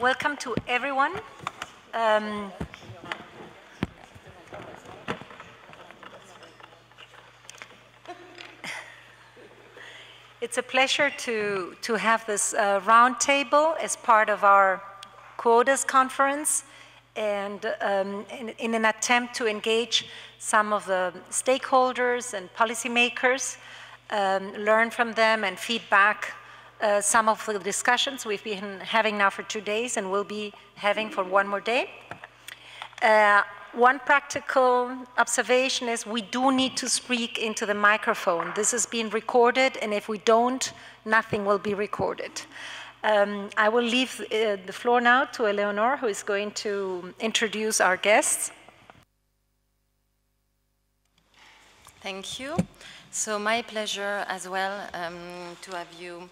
Welcome to everyone. It's a pleasure to have this roundtable as part of our Quotas conference, and in an attempt to engage some of the stakeholders and policymakers, learn from them and feedback some of the discussions we've been having now for 2 days and will be having for one more day. One practical observation is we do need to speak into the microphone. This is being recorded, and if we don't, nothing will be recorded. I will leave the floor now to Eleonore, who is going to introduce our guests. Thank you. So my pleasure as well to have you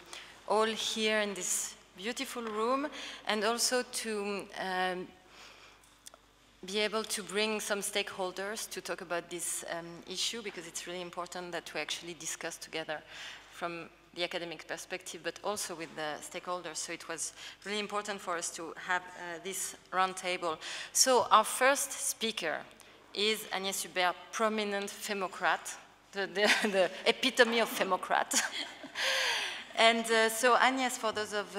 all here in this beautiful room, and also to be able to bring some stakeholders to talk about this issue, because it's really important that we actually discuss together from the academic perspective, but also with the stakeholders. So it was really important for us to have this roundtable. So our first speaker is Agnès Hubert, prominent femocrat, the epitome of femocrat. And so Agnès, for those of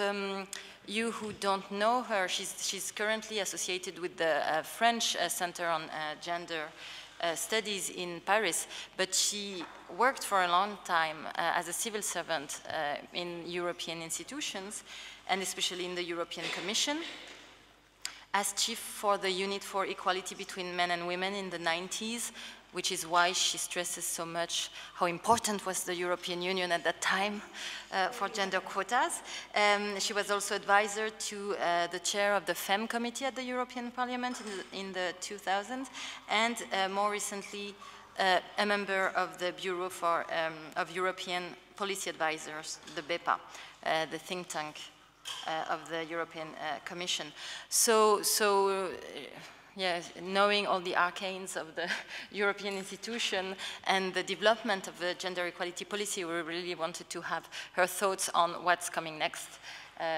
you who don't know her, she's currently associated with the French Center on Gender Studies in Paris, but she worked for a long time as a civil servant in European institutions, and especially in the European Commission, as chief for the Unit for Equality Between Men and Women in the 90s, which is why she stresses so much how important was the European Union at that time for gender quotas. She was also advisor to the chair of the FEM committee at the European Parliament in the 2000s, and more recently a member of the Bureau for, of European Policy Advisors, the BEPA, the think tank of the European Commission. Yes, knowing all the arcanes of the European institution and the development of the gender equality policy, we really wanted to have her thoughts on what's coming next,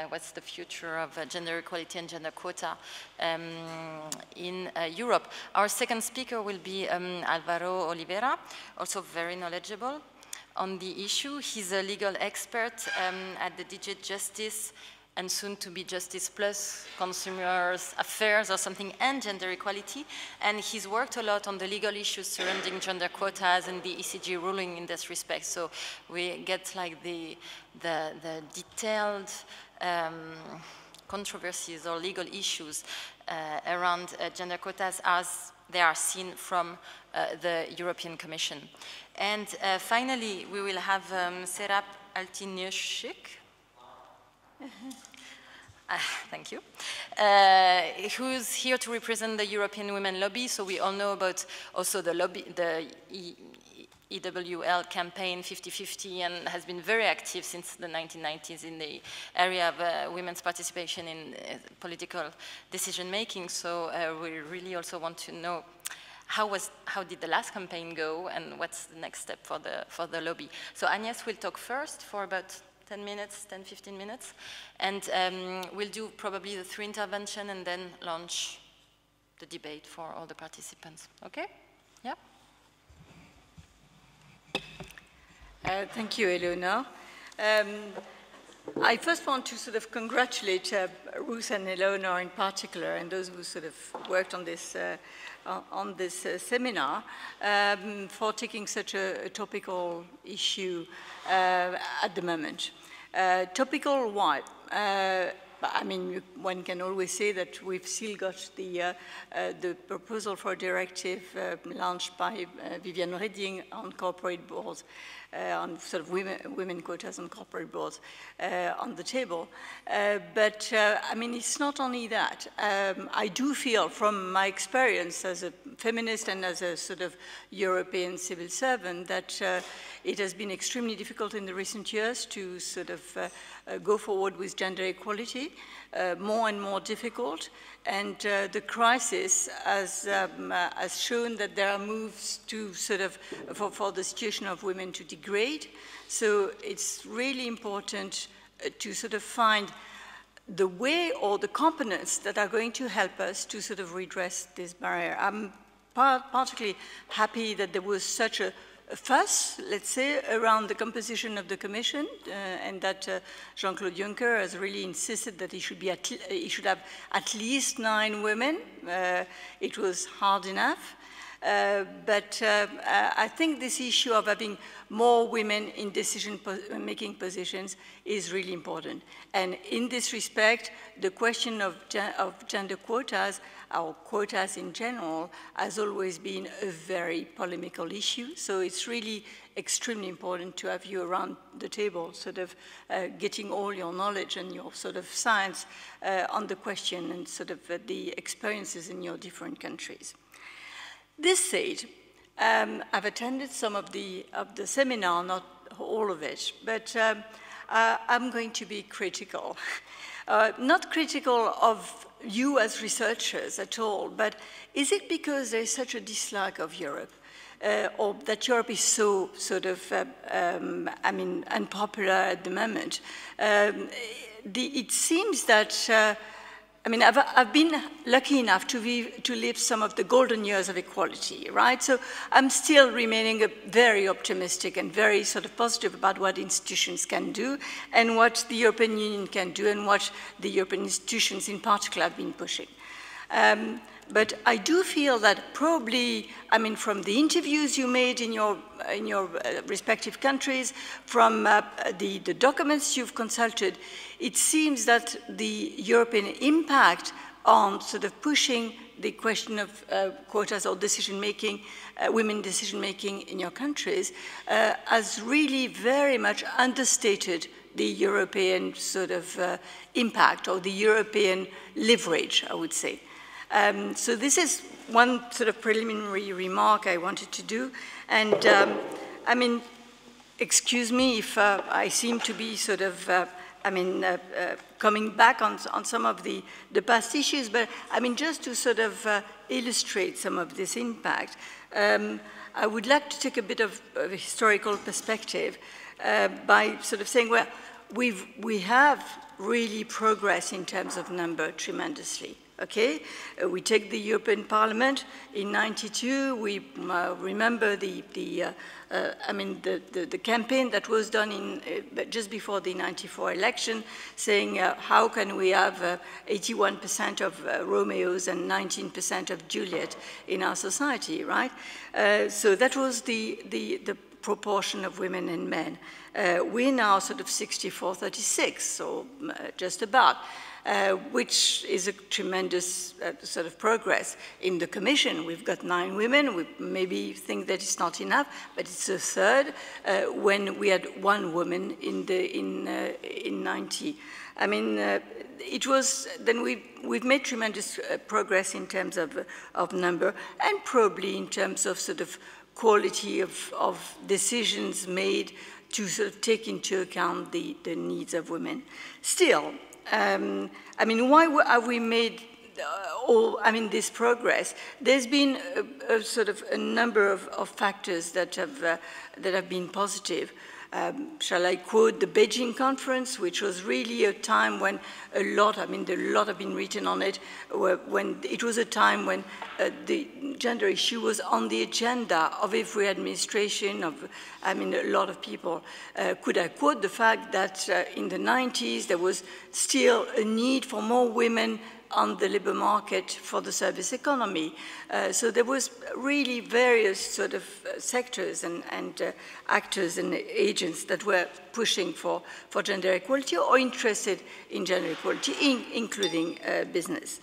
what's the future of gender equality and gender quota in Europe. Our second speaker will be Álvaro Oliveira, also very knowledgeable on the issue. He's a legal expert at the DG Justice and soon to be Justice Plus, Consumers Affairs or something, and gender equality. And he's worked a lot on the legal issues surrounding gender quotas and the ECJ ruling in this respect. So we get like the detailed controversies or legal issues around gender quotas as they are seen from the European Commission. And finally, we will have Serap Altiniushik. Thank you. Who's here to represent the European Women Lobby? So we all know about also the lobby, the EWL campaign 50-50, and has been very active since the 1990s in the area of women's participation in political decision making. So we really also want to know how did the last campaign go, and what's the next step for the lobby. So Agnès will talk first for about 10 minutes, 10-15 minutes, and we'll do probably the 3 interventions and then launch the debate for all the participants. Okay? Yeah? Thank you, Eleonore. I first want to sort of congratulate Ruth and Eleonore in particular, and those who sort of worked on this seminar, for taking such a topical issue at the moment. Topical why? I mean, one can always say that we've still got the proposal for a directive launched by Viviane Reding on corporate boards, on sort of women quotas on corporate boards on the table. But I mean, it's not only that. I do feel from my experience as a feminist and as a sort of European civil servant that it has been extremely difficult in the recent years to sort of go forward with gender equality, more and more difficult. And the crisis has shown that there are moves to sort of, for the situation of women to degrade. So it's really important to sort of find the way or the components that are going to help us to sort of redress this barrier. I'm particularly happy that there was such a fuss, let's say, around the composition of the Commission, and that Jean-Claude Juncker has really insisted that he should have at least 9 women. It was hard enough. But I think this issue of having more women in decision-making positions is really important. And in this respect, the question of gender quotas, or quotas in general, has always been a very polemical issue. So it's really extremely important to have you around the table, sort of getting all your knowledge and your sort of science on the question and sort of the experiences in your different countries. This said, I've attended some of the seminar, not all of it, but I'm going to be critical. Not critical of you as researchers at all, but is it because there's such a dislike of Europe, or that Europe is so sort of, unpopular at the moment? It seems that I've been lucky enough to live some of the golden years of equality, right? So I'm still remaining very optimistic and very sort of positive about what institutions can do and what the European Union can do and what the European institutions in particular have been pushing. But I do feel that probably, from the interviews you made in your respective countries, from the documents you've consulted, it seems that the European impact on sort of pushing the question of quotas or decision-making, women decision-making in your countries, has really very much understated the European sort of impact or the European leverage, I would say. So this is one sort of preliminary remark I wanted to do. And excuse me if I seem to be sort of, coming back on some of the past issues, but just to sort of illustrate some of this impact, I would like to take a bit of a historical perspective by sort of saying, well, we have really progressed in terms of number tremendously. Okay, we take the European Parliament in '92. We remember the campaign that was done just before the '94 election, saying how can we have 81% of Romeos and 19% of Juliet in our society, right? So that was the proportion of women and men. We're now sort of 64-36, so just about. Which is a tremendous sort of progress. In the Commission, we've got 9 women. We maybe think that it's not enough, but it's a third when we had 1 woman in 90. It was, then we've made tremendous progress in terms of number and probably in terms of sort of quality of decisions made to sort of take into account the needs of women. Still, why have we made this progress? There's been a sort of a number of factors that have been positive. Shall I quote the Beijing conference, which was really a time when a lot have been written on it, when it was a time when the gender issue was on the agenda of every administration, of a lot of people. Could I quote the fact that in the 90s there was still a need for more women on the labor market for the service economy. So there was really various sort of sectors and actors and agents that were pushing for gender equality or interested in gender equality, including business.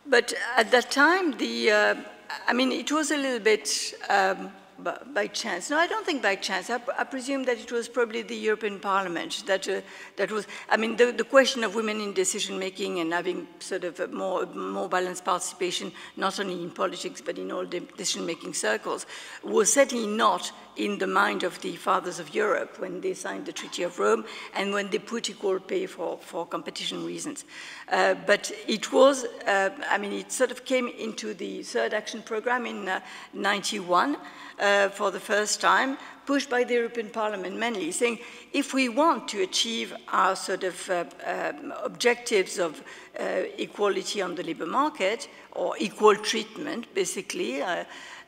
But at that time, it was a little bit by chance. No, I don't think by chance. I presume that it was probably the European Parliament that was, the question of women in decision-making and having sort of a more balanced participation, not only in politics, but in all the decision-making circles, was certainly not in the mind of the fathers of Europe when they signed the Treaty of Rome and when they put equal pay for competition reasons. But it was, it sort of came into the third action program in '91 for the first time, pushed by the European Parliament mainly, saying if we want to achieve our sort of objectives of equality on the labor market, or equal treatment, basically,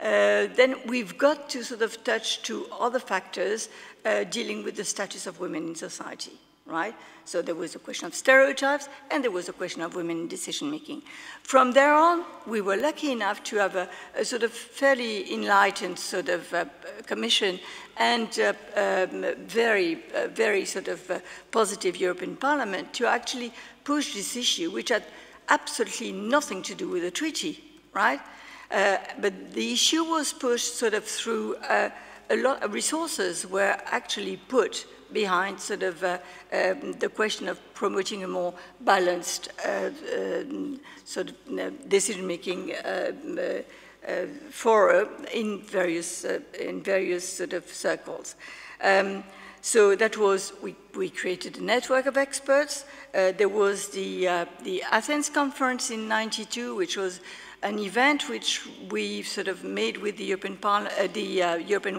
then we've got to sort of touch to other factors dealing with the status of women in society, right? So there was a question of stereotypes, and there was a question of women in decision-making. From there on, we were lucky enough to have a sort of fairly enlightened sort of commission and very sort of positive European Parliament to actually push this issue, which had absolutely nothing to do with the treaty, right? But the issue was pushed sort of through a lot of resources were actually put behind sort of the question of promoting a more balanced sort of decision-making forum in various sort of circles. So that was, we created a network of experts. There was the Athens conference in '92, which was an event which we sort of made with the European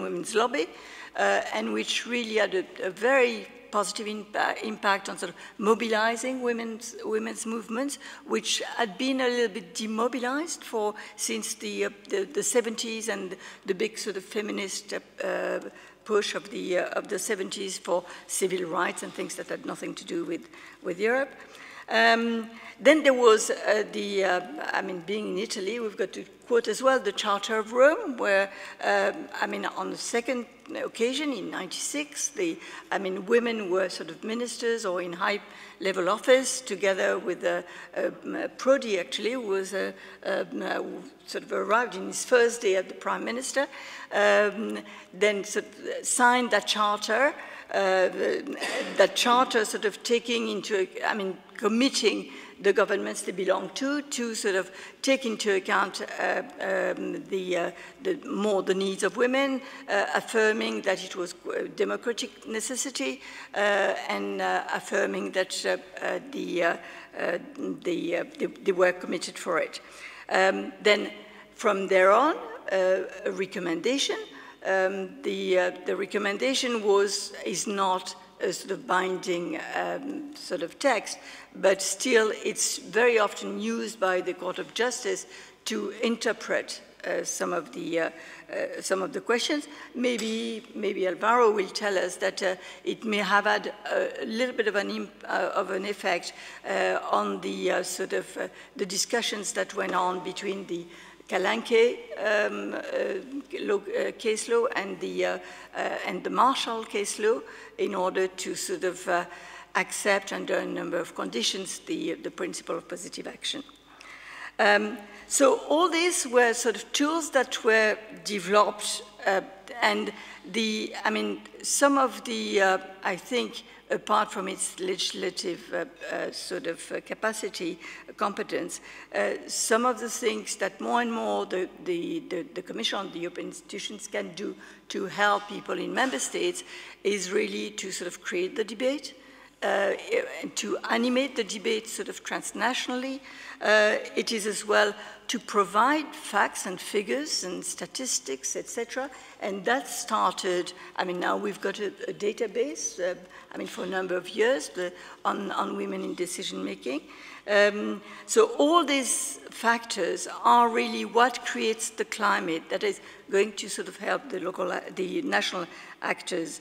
Women's Lobby, and which really had a very positive impact on sort of mobilizing women's movements, which had been a little bit demobilized since the 70s and the big sort of feminist push of the 70s for civil rights and things that had nothing to do with Europe. Then there was I mean, being in Italy, we've got to quote as well the Charter of Rome, where, I mean, on the second occasion in '96, women were sort of ministers or in high-level office, together with Prodi, actually, who was sort of arrived in his first day as the prime minister, then sort of signed that charter. That charter sort of taking into, I mean, committing the governments they belong to sort of take into account the needs of women, affirming that it was a democratic necessity, and affirming that they were committed for it. Then from there on, a recommendation. The recommendation is not a sort of binding sort of text, but still it's very often used by the Court of Justice to interpret some of the questions. Maybe Alvaro will tell us that it may have had a little bit of an effect on the sort of the discussions that went on between the Calanque case law and the Marshall case law, in order to sort of accept under a number of conditions the principle of positive action. So all these were sort of tools that were developed, and I mean, some of the, I think, apart from its legislative sort of capacity, competence, some of the things that more and more the Commission, the European institutions can do to help people in member states is really to sort of create the debate, to animate the debate sort of transnationally. It is as well to provide facts and figures and statistics, etc. And that started, I mean, now we've got a database, I mean, for a number of years on women in decision-making. So all these factors are really what creates the climate that is going to sort of help the national actors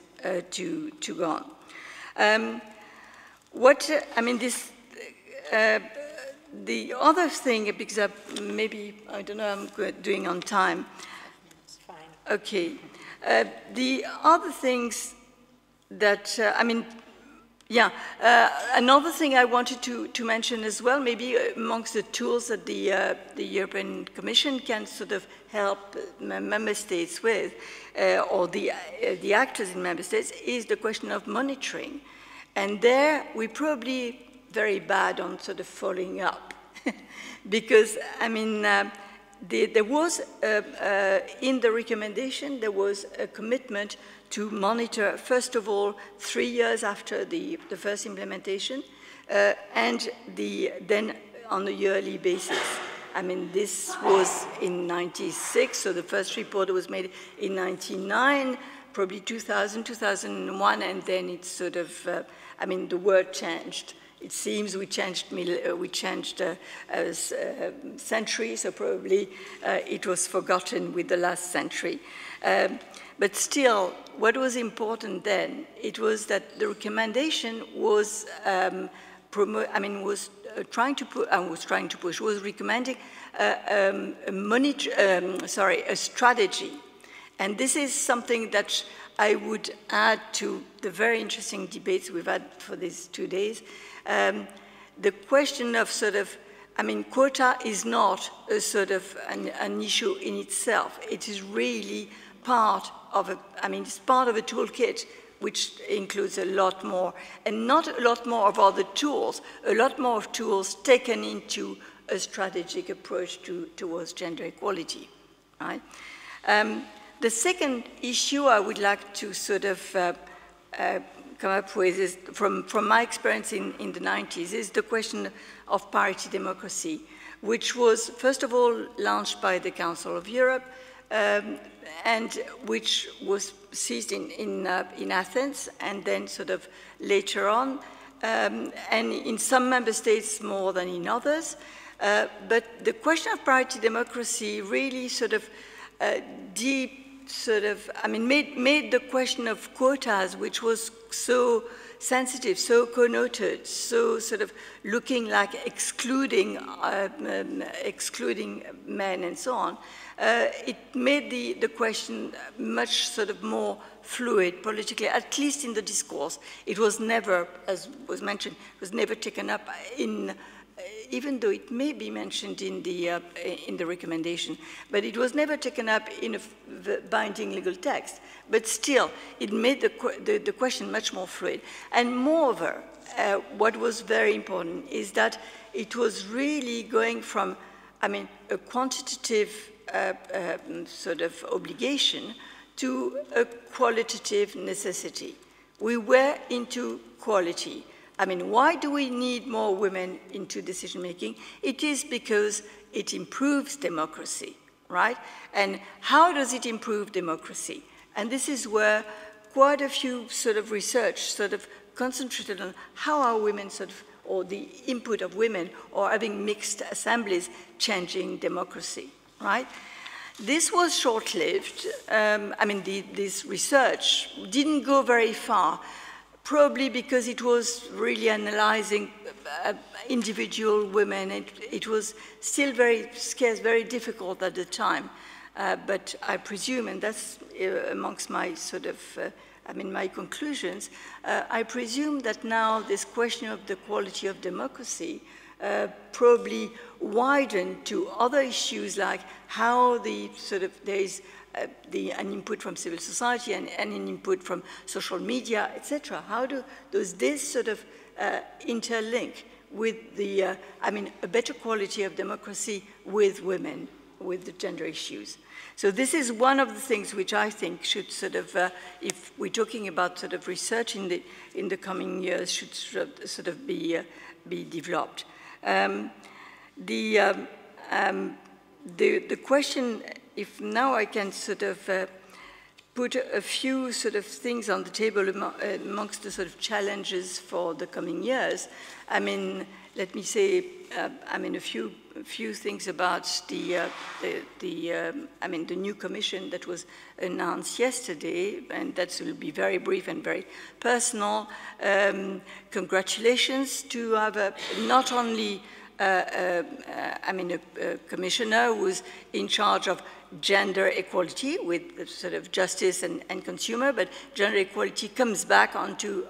to go on. I mean, the other thing, because maybe, I don't know, I'm doing on time. It's fine. Okay. The other things that, I mean, yeah, another thing I wanted to mention as well, maybe amongst the tools that the European Commission can sort of help member states with, or the actors in member states, is the question of monitoring. And there, we're probably very bad on sort of following up. Because, I mean, there was, in the recommendation, there was a commitment to monitor, first of all, 3 years after the first implementation, and then on a yearly basis. I mean, this was in '96, so the first report was made in '99. probably 2000, 2001, and then it's sort of, I mean, the word changed. It seems we changed century, so probably it was forgotten with the last century. But still, what was important then, it was that the recommendation was was recommending a strategy. And this is something that I would add to the very interesting debates we've had for these 2 days. The question of quota is not a sort of an issue in itself. It is really part of it's part of a toolkit which includes a lot more, and not a lot more of other tools, a lot more of tools taken into a strategic approach towards gender equality, right? The second issue I would like to sort of come up with is, from my experience in the 90s, is the question of parity democracy, which was, first of all, launched by the Council of Europe, and which was seized in Athens, and then sort of later on, and in some member states more than in others. But the question of parity democracy really sort of made the question of quotas, which was so sensitive, so connoted, so sort of looking like excluding men and so on, it made the question much sort of more fluid politically, at least in the discourse. It was never, as was mentioned, it was never taken up in, even though it may be mentioned in the recommendation, but it was never taken up in a binding legal text. But still, it made the question much more fluid. And moreover, what was very important is that it was really going from, a quantitative sort of obligation to a qualitative necessity. We were into quality. Why do we need more women into decision-making? It is because it improves democracy, right? And how does it improve democracy? And this is where quite a few sort of research sort of concentrated on how are women sort of, or the input of women, or having mixed assemblies changing democracy, right? This was short-lived. This research didn't go very far, probably because it was really analyzing individual women. It was still very scarce, very difficult at the time. But I presume, and that's amongst my sort of, my conclusions, I presume that now this question of the quality of democracy probably widened to other issues, like how there is an input from civil society and an input from social media, etc. How does this sort of interlink with the, a better quality of democracy with women, with the gender issues? So this is one of the things which I think should sort of, if we're talking about sort of research in the coming years, should sort of be developed. The question, if now I can sort of put a few sort of things on the table amongst the sort of challenges for the coming years. Let me say, a few things about the new commission that was announced yesterday, and that will be very brief and very personal. Congratulations to have not only a commissioner who's in charge of gender equality with sort of justice and consumer, but gender equality comes back onto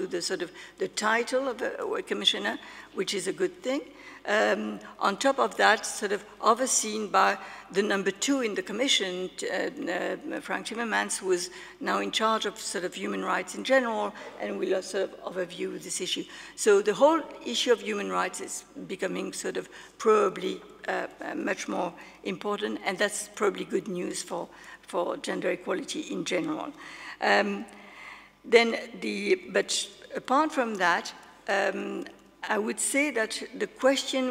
the sort of the title of a commissioner, which is a good thing. On top of that, sort of overseen by the number 2 in the commission, Frank Timmermans, who is now in charge of sort of human rights in general, and will sort of overview this issue. So the whole issue of human rights is becoming sort of probably much more important, and that's probably good news for gender equality in general. But apart from that, I would say that the question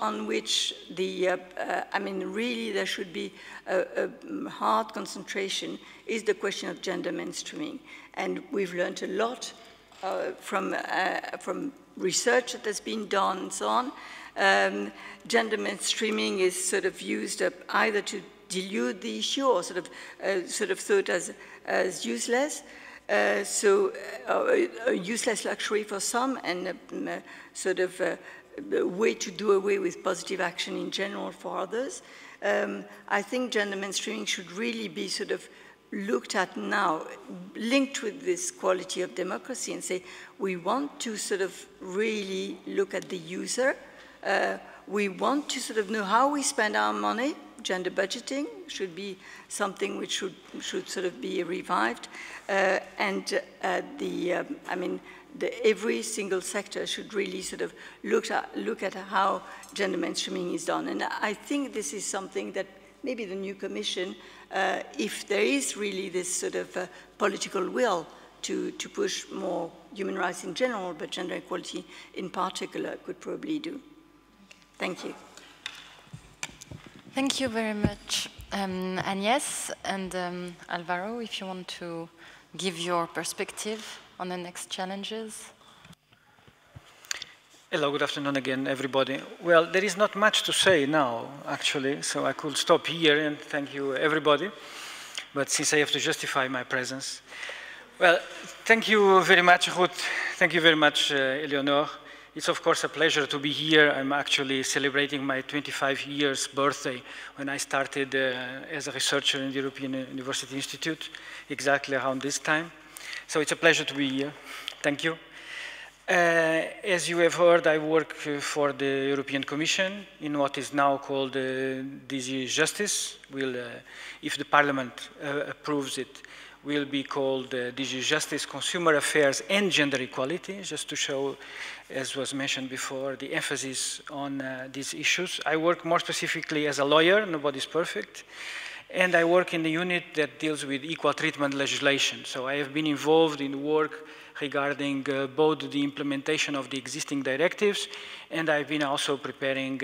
on which really there should be a hard concentration is the question of gender mainstreaming. And we've learned a lot from research that has been done and so on. Gender mainstreaming is sort of used either to dilute the issue or sort of thought as useless. A useless luxury for some and a way to do away with positive action in general for others. I think gender mainstreaming should really be sort of looked at now, linked with this quality of democracy and say, we want to sort of really look at the user. We want to sort of know how we spend our money. Gender budgeting should be something which should sort of be revived. Every single sector should really sort of look at how gender mainstreaming is done. And I think this is something that maybe the new Commission, if there is really this sort of political will to push more human rights in general, but gender equality in particular, could probably do. Thank you. Thank you very much, Agnès and Alvaro, if you want to give your perspective on the next challenges. Hello, good afternoon again, everybody. Well, there is not much to say now, actually, so I could stop here and thank you, everybody. But since I have to justify my presence, well, thank you very much, Ruth. Thank you very much, Eleonore. It's of course a pleasure to be here. I'm actually celebrating my 25 years birthday when I started as a researcher in the European University Institute, exactly around this time. So it's a pleasure to be here. Thank you. As you have heard, I work for the European Commission in what is now called DG Justice. If the Parliament approves it, will be called DG Justice, Consumer Affairs and Gender Equality, just to show, as was mentioned before, the emphasis on these issues. I work more specifically as a lawyer, nobody's perfect, and I work in the unit that deals with equal treatment legislation. So I have been involved in work regarding both the implementation of the existing directives, and I've been also preparing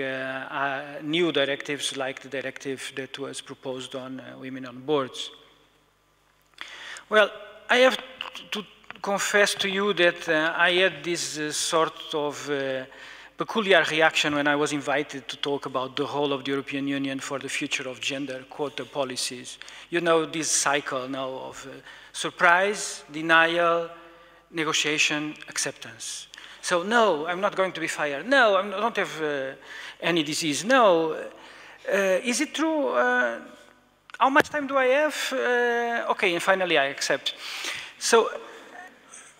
new directives like the directive that was proposed on women on boards. Well, I have to confess to you that I had this sort of peculiar reaction when I was invited to talk about the role of the European Union for the future of gender quota policies. You know this cycle now of surprise, denial, negotiation, acceptance. So no, I'm not going to be fired. No, I don't have any disease. No. Is it true? How much time do I have? Okay, and finally I accept. So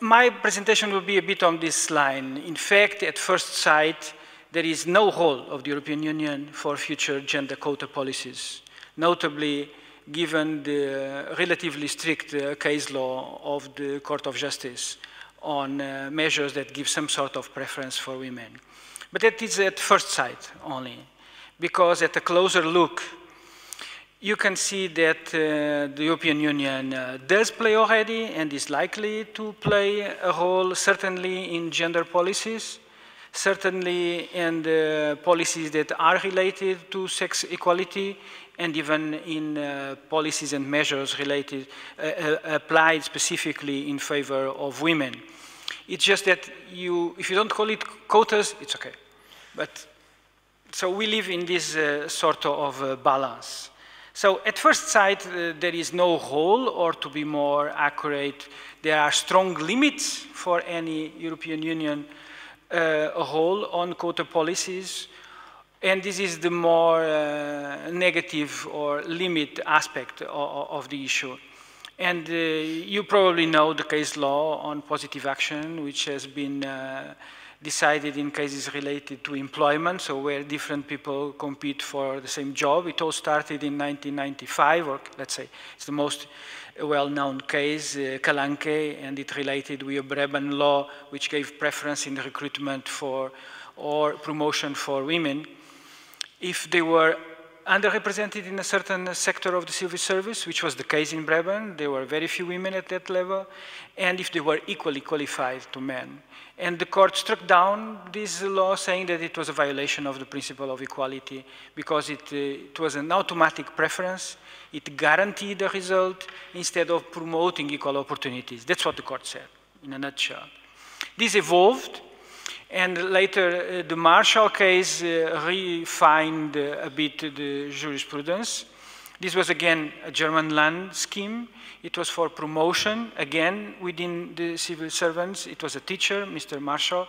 my presentation will be a bit on this line. In fact, at first sight, there is no role of the European Union for future gender quota policies, notably given the relatively strict case law of the Court of Justice on measures that give some sort of preference for women. But that is at first sight only, because at a closer look, you can see that the European Union does play already and is likely to play a role, certainly in gender policies, certainly in the policies that are related to sex equality, and even in policies and measures related, applied specifically in favor of women. It's just that if you don't call it quotas, it's okay. But, so we live in this sort of balance. So at first sight, there is no role, or to be more accurate, there are strong limits for any European Union role on quota policies. And this is the more negative or limit aspect of the issue. And you probably know the case law on positive action, which has been decided in cases related to employment, so where different people compete for the same job. It all started in 1995, or let's say it's the most well-known case, Kalanke, and it related with a Brabant law which gave preference in the recruitment for or promotion for women if they were underrepresented in a certain sector of the civil service, which was the case in Brabant. There were very few women at that level, and if they were equally qualified to men. And the court struck down this law, saying that it was a violation of the principle of equality because it was an automatic preference. It guaranteed the result instead of promoting equal opportunities. That's what the court said, in a nutshell. This evolved, and later the Marshall case refined a bit the jurisprudence. This was again a German land scheme. It was for promotion, again, within the civil servants. It was a teacher, Mr. Marshall.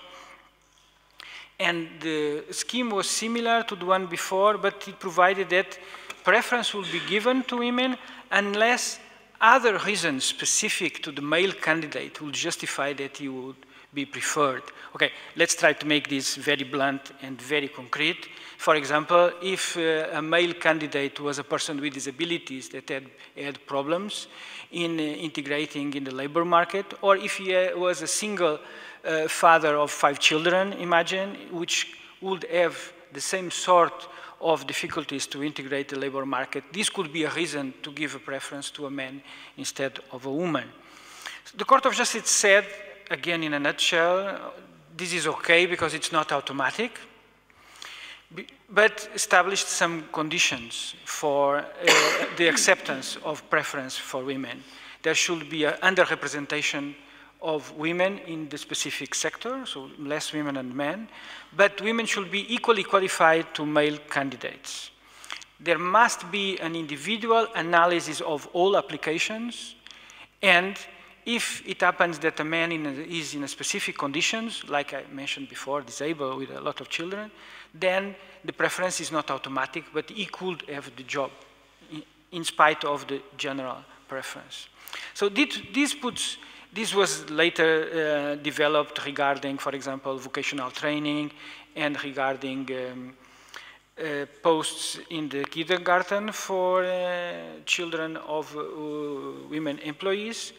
And the scheme was similar to the one before, but it provided that preference will be given to women unless other reasons specific to the male candidate will justify that he would be preferred. Okay, let's try to make this very blunt and very concrete. For example, if a male candidate was a person with disabilities that had problems in integrating in the labor market, or if he was a single father of 5 children, imagine, which would have the same sort of difficulties to integrate the labor market, this could be a reason to give a preference to a man instead of a woman. The Court of Justice said, again in a nutshell, this is okay because it's not automatic, but established some conditions for the acceptance of preference for women. There should be an underrepresentation of women in the specific sector, so less women than men, but women should be equally qualified to male candidates. There must be an individual analysis of all applications, and if it happens that a man is in a specific conditions, like I mentioned before, disabled with a lot of children, then the preference is not automatic, but he could have the job in spite of the general preference. So this was later developed regarding, for example, vocational training and regarding posts in the kindergarten for children of women employees.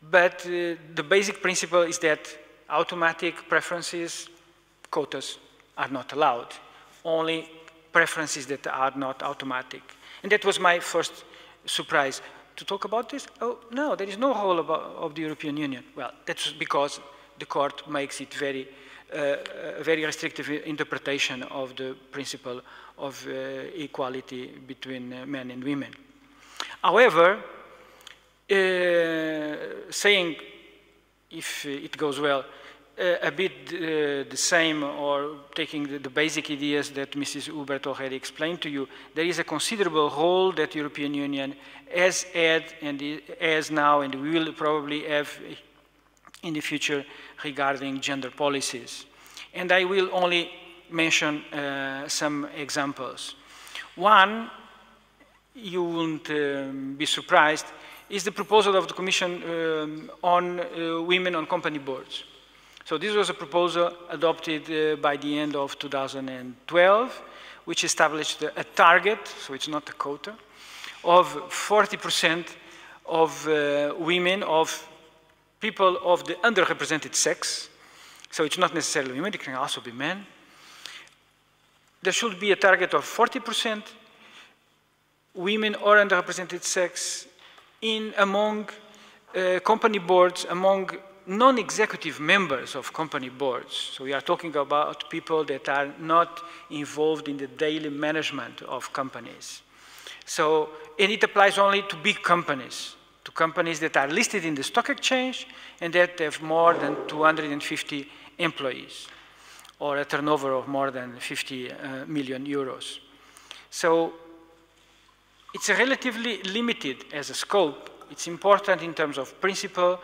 But the basic principle is that automatic preferences, quotas, are not allowed. Only preferences that are not automatic. And that was my first surprise. To talk about this? Oh, no, there is no role of the European Union. Well, that's because the court makes it very restrictive interpretation of the principle of equality between men and women. However, saying, if it goes well, a bit the same, or taking the basic ideas that Mrs. Hubert already explained to you, there is a considerable role that the European Union has had and has now and will probably have in the future regarding gender policies. And I will only mention some examples. One, you won't be surprised, is the proposal of the Commission on women on company boards. So this was a proposal adopted by the end of 2012, which established a target, so it's not a quota, of 40% of women, of people of the underrepresented sex. So it's not necessarily women, it can also be men. There should be a target of 40% women or underrepresented sex among company boards, among non-executive members of company boards. So we are talking about people that are not involved in the daily management of companies. So, and it applies only to big companies, to companies that are listed in the stock exchange and that have more than 250 employees, or a turnover of more than 50 million euros. So it's relatively limited as a scope. It's important in terms of principle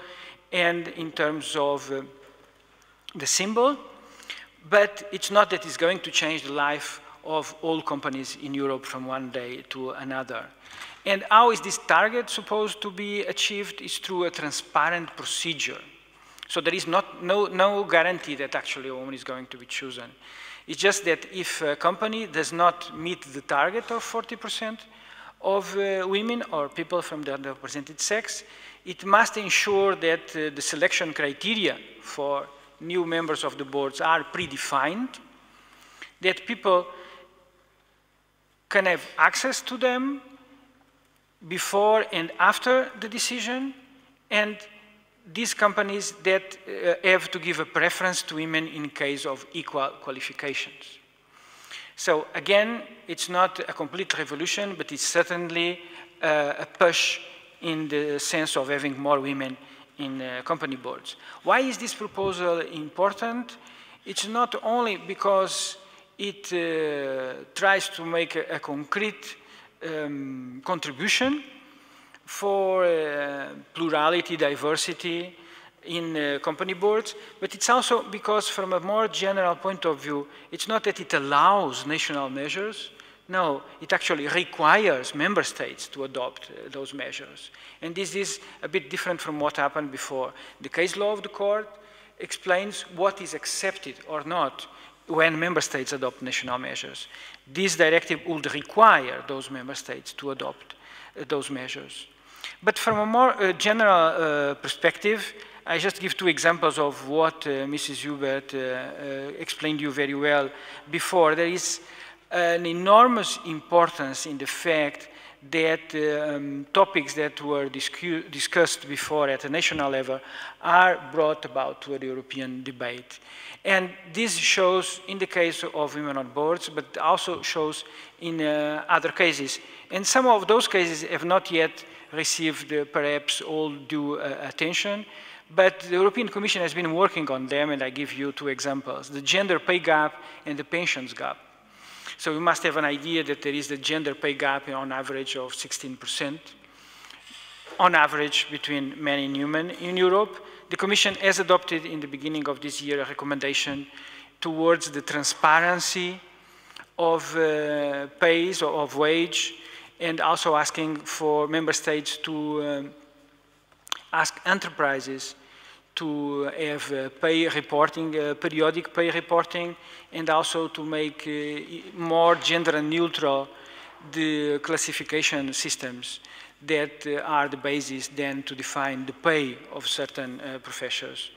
and in terms of the symbol, but it's not that it's going to change the life of all companies in Europe from one day to another. And how is this target supposed to be achieved? Is through a transparent procedure. So there is no guarantee that actually a woman is going to be chosen. It's just that if a company does not meet the target of 40% of women or people from the underrepresented sex, it must ensure that the selection criteria for new members of the boards are predefined, that people can have access to them before and after the decision, and these companies that have to give a preference to women in case of equal qualifications. So again, it's not a complete revolution, but it's certainly a push in the sense of having more women in company boards. Why is this proposal important? It's not only because it tries to make a concrete contribution for plurality, diversity in company boards, but it's also because from a more general point of view, it's not that it allows national measures. No, it actually requires member states to adopt those measures. And this is a bit different from what happened before. The case law of the court explains what is accepted or not when member states adopt national measures. This directive would require those member states to adopt those measures. But from a more general perspective, I just give two examples of what Mrs. Hubert explained to you very well before. There is an enormous importance in the fact that topics that were discussed before at a national level are brought about to a European debate. And this shows in the case of women on boards, but also shows in other cases. And some of those cases have not yet received perhaps all due attention, but the European Commission has been working on them, and I give you two examples: the gender pay gap and the pensions gap. So you must have an idea that there is the gender pay gap on average of 16%, on average between men and women in Europe. The Commission has adopted in the beginning of this year a recommendation towards the transparency of pays or of wage, and also asking for member states to ask enterprises to have pay reporting, periodic pay reporting, and also to make more gender neutral the classification systems that are the basis then to define the pay of certain professions.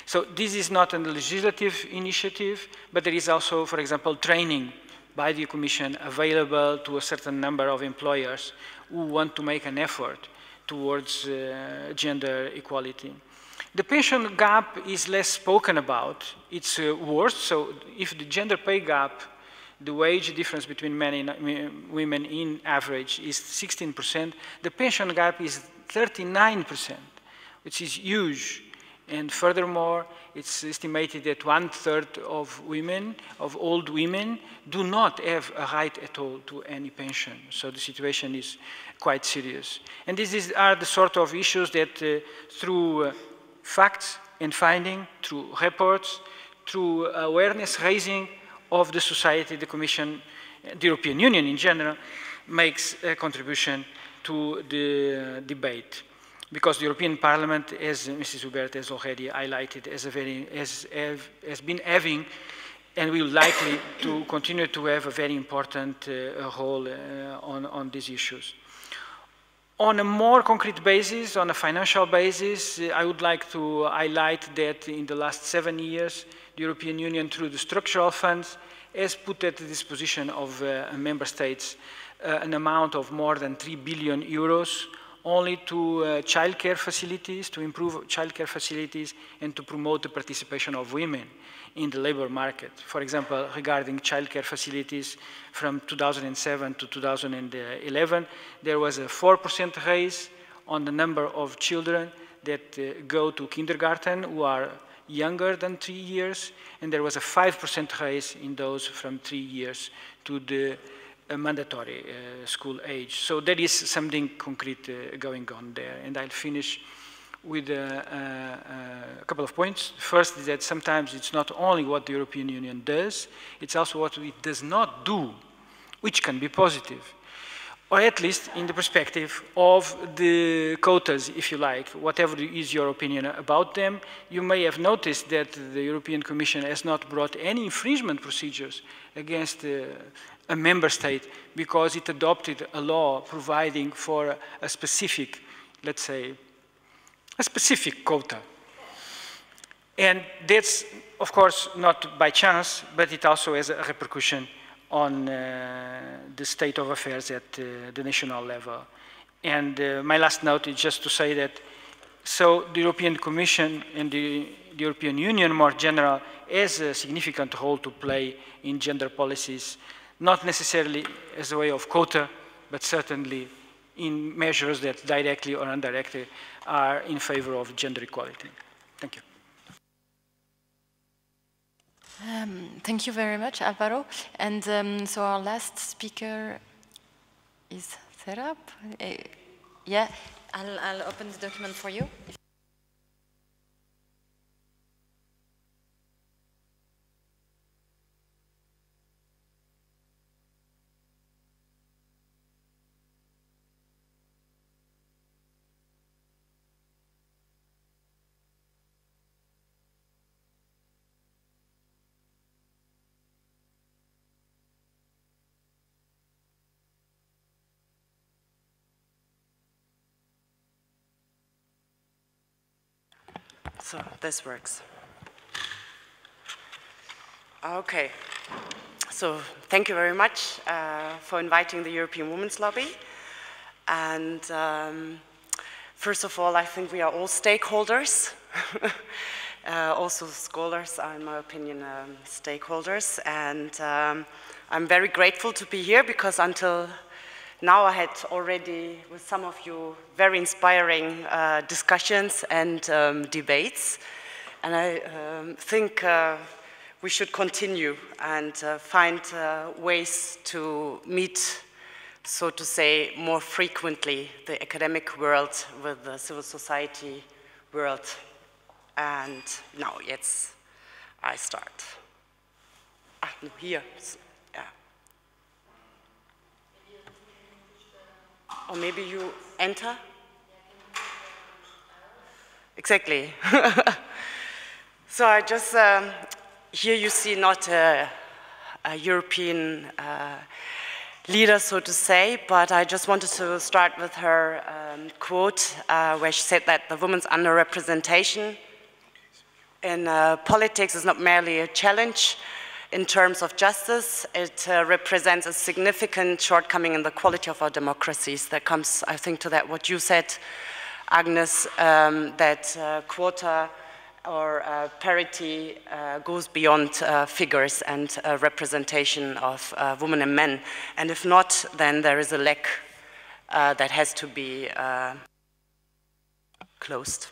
So this is not a legislative initiative, but there is also, for example, training by the Commission available to a certain number of employers who want to make an effort towards gender equality. The pension gap is less spoken about. It's worse. So if the gender pay gap, the wage difference between men and women in average is 16%, the pension gap is 39%, which is huge. And furthermore, it's estimated that 1/3 of women, of old women, do not have a right at all to any pension. So the situation is quite serious. And these are the sort of issues that through facts and finding, through reports, through awareness raising of the society, the Commission, the European Union in general, makes a contribution to the debate. Because the European Parliament, as Mrs. Hubert has already highlighted, has been having, and will likely to continue to have, a very important role on these issues. On a more concrete basis, on a financial basis, I would like to highlight that in the last 7 years, the European Union, through the structural funds, has put at the disposition of member states an amount of more than 3 billion euros only to childcare facilities, to improve childcare facilities, and to promote the participation of women in the labor market. For example, regarding childcare facilities, from 2007 to 2011, there was a 4% raise on the number of children that go to kindergarten who are younger than 3 years, and there was a 5% raise in those from 3 years to the mandatory school age. So there is something concrete going on there. And I'll finish with a couple of points. First is that sometimes it's not only what the European Union does, it's also what it does not do, which can be positive. Or at least in the perspective of the quotas, if you like, whatever is your opinion about them. You may have noticed that the European Commission has not brought any infringement procedures against a member state because it adopted a law providing for a specific, let's say, a specific quota. And that's, of course, not by chance, but it also has a repercussion on the state of affairs at the national level. And my last note is just to say that, so the European Commission and the European Union more general has a significant role to play in gender policies, not necessarily as a way of quota, but certainly in measures that directly or indirectly are in favor of gender equality. Thank you. Thank you very much, Alvaro. And so our last speaker is set up. Yeah, I'll open the document for you. So this works. Okay. So thank you very much for inviting the European Women's Lobby. And first of all, I think we are all stakeholders. Also scholars are, in my opinion, stakeholders. And I'm very grateful to be here because until now I had already, with some of you, very inspiring discussions and debates. And I think we should continue and find ways to meet, so to say, more frequently the academic world with the civil society world. And now, yes, I start. No, here. Yeah. Or maybe you enter? Exactly. So I just, here you see not a European leader, so to say, but I just wanted to start with her quote where she said that the women's underrepresentation in politics is not merely a challenge in terms of justice, it represents a significant shortcoming in the quality of our democracies. That comes, I think, to that what you said, Agnes, that quota or parity goes beyond figures and representation of women and men. And if not, then there is a lack that has to be closed.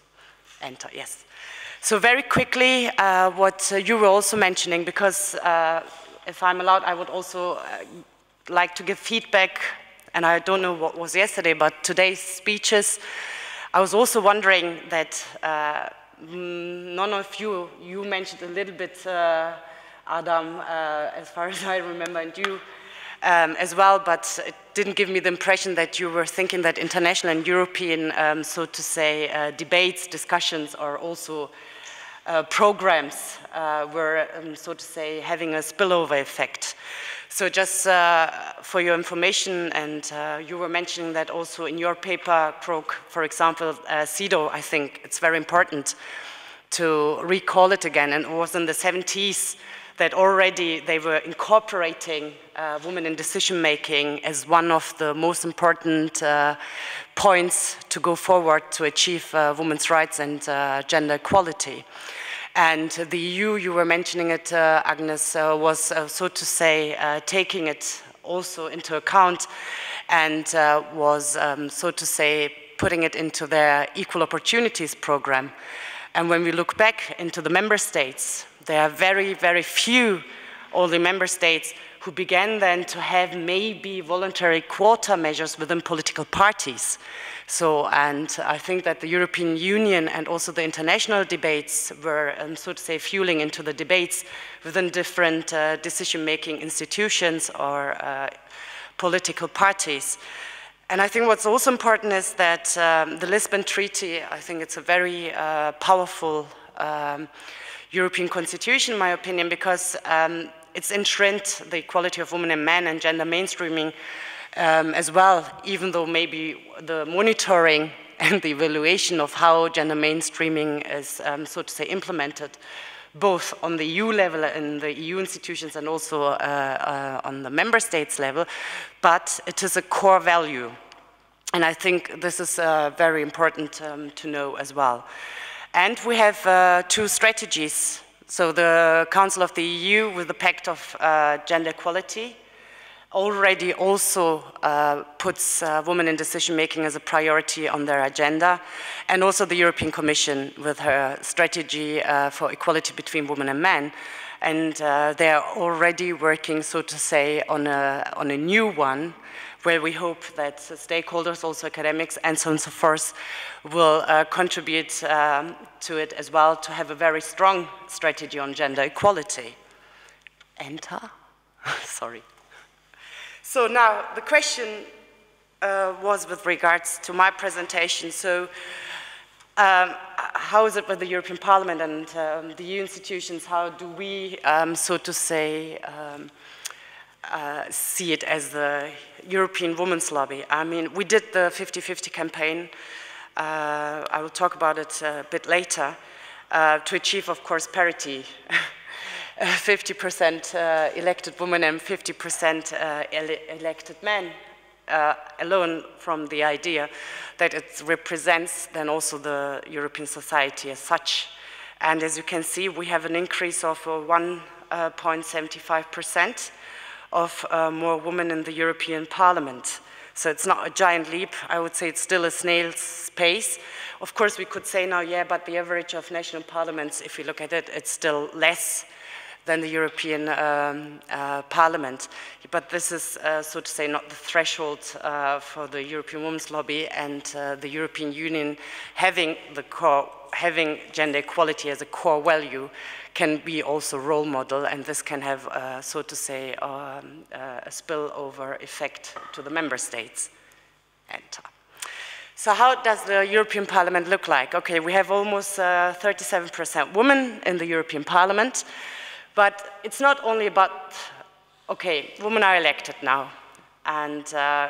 Enter, yes. So very quickly, what you were also mentioning, because if I'm allowed, I would also like to give feedback, and I don't know what was yesterday, but today's speeches, I was also wondering that none of you mentioned a little bit, Adam, as far as I remember, and you as well, but it didn't give me the impression that you were thinking that international and European, so to say, debates, discussions, or also programs were, so to say, having a spillover effect. So just for your information, and you were mentioning that also in your paper, Krog, for example, CEDAW, I think it's very important to recall it again. And it was in the 70s that already they were incorporating women in decision-making as one of the most important points to go forward to achieve women's rights and gender equality. And the EU, you were mentioning it, Agnes, was, so to say, taking it also into account and was, so to say, putting it into their Equal Opportunities program. And when we look back into the member states, there are very, very few only member states who began then to have maybe voluntary quota measures within political parties. So, and I think that the European Union and also the international debates were, so to say, fueling into the debates within different decision-making institutions or political parties. And I think what's also important is that the Lisbon Treaty, I think it's a very powerful European constitution, in my opinion, because it's enshrined the equality of women and men and gender mainstreaming as well, even though maybe the monitoring and the evaluation of how gender mainstreaming is, so to say, implemented both on the EU level and the EU institutions and also on the member states level, but it is a core value. And I think this is very important to know as well. And we have 2 strategies. So the Council of the EU with the Pact of Gender Equality already also puts women in decision-making as a priority on their agenda, and also the European Commission with her strategy for equality between women and men. And they are already working, so to say, on a new one, where we hope that stakeholders, also academics, and so on and so forth, will contribute to it as well, to have a very strong strategy on gender equality. Enter? Sorry. So now, the question was with regards to my presentation. So, how is it with the European Parliament and the EU institutions? How do we, so to say, see it as the European women's lobby? I mean, we did the 50-50 campaign. I will talk about it a bit later, to achieve, of course, parity. 50% elected women and 50% elected men, alone from the idea that it represents then also the European society as such. And as you can see, we have an increase of 1.75% of more women in the European Parliament. So it's not a giant leap. I would say it's still a snail's pace. Of course, we could say now, yeah, but the average of national parliaments, if we look at it, it's still less than the European Parliament. But this is, so to say, not the threshold for the European Women's Lobby, and the European Union having gender equality as a core value can be also a role model, and this can have, so to say, a spillover effect to the member states. Enter. So how does the European Parliament look like? Okay, we have almost 37% women in the European Parliament. But it's not only about, okay, women are elected now, and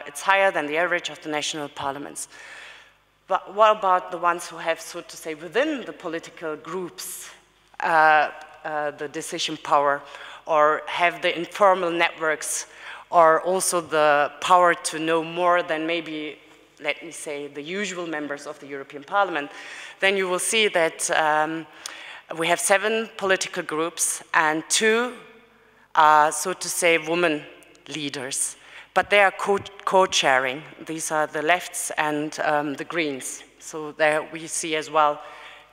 it's higher than the average of the national parliaments. But what about the ones who have, so to say, within the political groups, the decision power, or have the informal networks, or also the power to know more than maybe, let me say, the usual members of the European Parliament? Then you will see that we have 7 political groups and 2, so to say, women leaders. But they are co-chairing. These are the lefts and the Greens. So there we see as well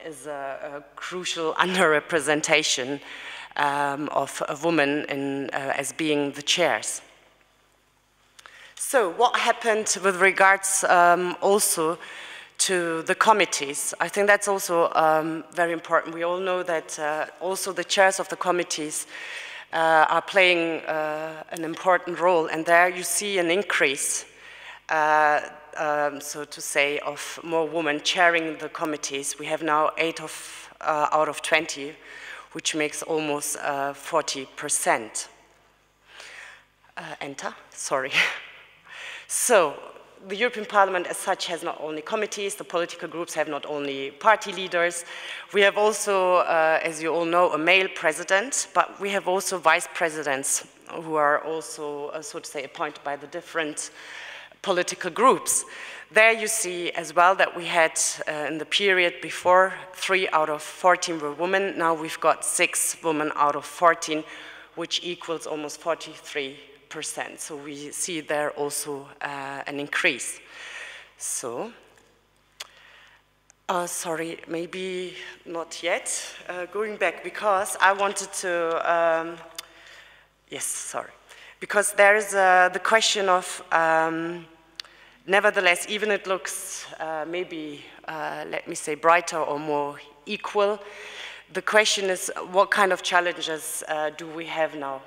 is a crucial underrepresentation of women as being the chairs. So what happened with regards also to the committees? I think that's also very important. We all know that also the chairs of the committees are playing an important role, and there you see an increase, so to say, of more women chairing the committees. We have now 8 out of 20, which makes almost 40%. Enter, sorry. So, the European Parliament as such has not only committees, the political groups have not only party leaders. We have also, as you all know, a male president, but we have also vice presidents who are also, so to say, appointed by the different political groups. There you see as well that we had, in the period before, 3 out of 14 were women. Now we've got 6 women out of 14, which equals almost 43%. So we see there also an increase. So, sorry, maybe not yet. Going back, because I wanted to, yes, sorry. Because there is the question of, nevertheless, even it looks maybe, let me say, brighter or more equal, the question is what kind of challenges do we have now?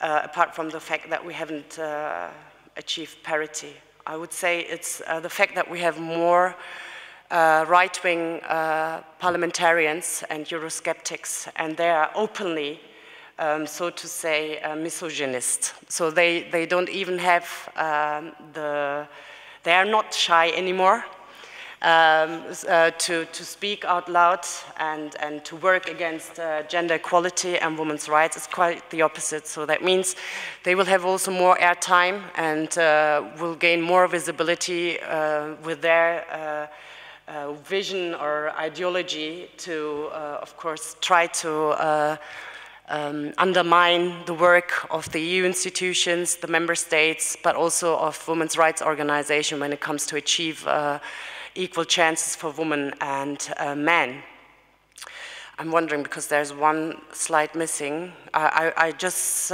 Apart from the fact that we haven't achieved parity. I would say it's the fact that we have more right-wing parliamentarians and Eurosceptics, and they are openly, so to say, misogynist. So they don't even have they are not shy anymore. to speak out loud and to work against gender equality and women's rights. It's quite the opposite. So that means they will have also more airtime and will gain more visibility with their vision or ideology to, of course, try to undermine the work of the EU institutions, the member states, but also of women's rights organizations when it comes to achieve equal chances for women and men. I'm wondering, because there's one slide missing, I just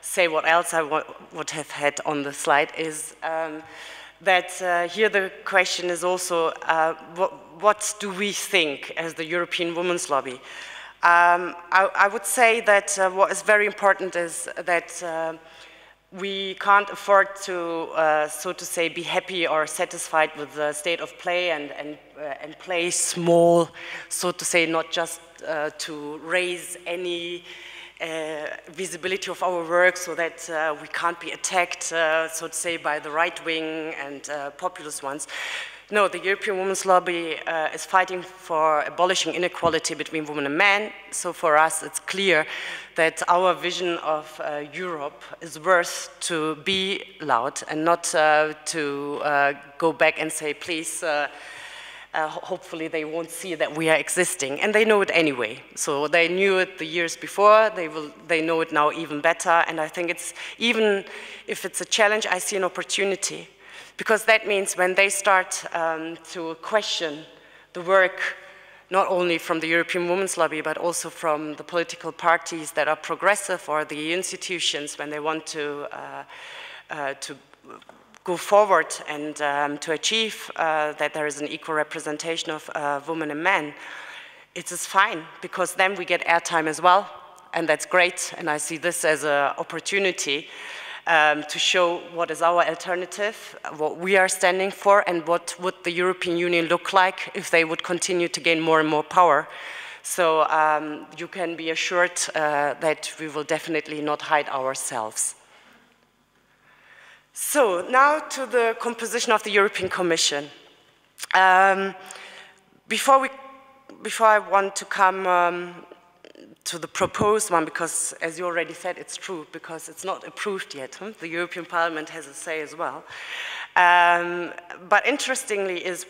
say what else I would have had on the slide is that here the question is also, what do we think as the European Women's Lobby? I would say that what is very important is that we can't afford to, so to say, be happy or satisfied with the state of play and play small, so to say, not just to raise any visibility of our work so that we can't be attacked, so to say, by the right wing and populist ones. No, the European Women's Lobby is fighting for abolishing inequality between women and men. So for us, it's clear that our vision of Europe is worth to be loud and not to go back and say, please, hopefully they won't see that we are existing. And they know it anyway. So they knew it the years before, they know it now even better. And I think it's, even if it's a challenge, I see an opportunity. Because that means when they start to question the work, not only from the European Women's Lobby, but also from the political parties that are progressive or the institutions, when they want to go forward and to achieve that there is an equal representation of women and men, it is fine, because then we get airtime as well, and that's great, and I see this as an opportunity to show what is our alternative, what we are standing for, and what would the European Union look like if they would continue to gain more and more power. So you can be assured that we will definitely not hide ourselves. So now to the composition of the European Commission. Before I want to come to the proposed one, because as you already said, it's true, because it's not approved yet. The European Parliament has a say as well. But interestingly is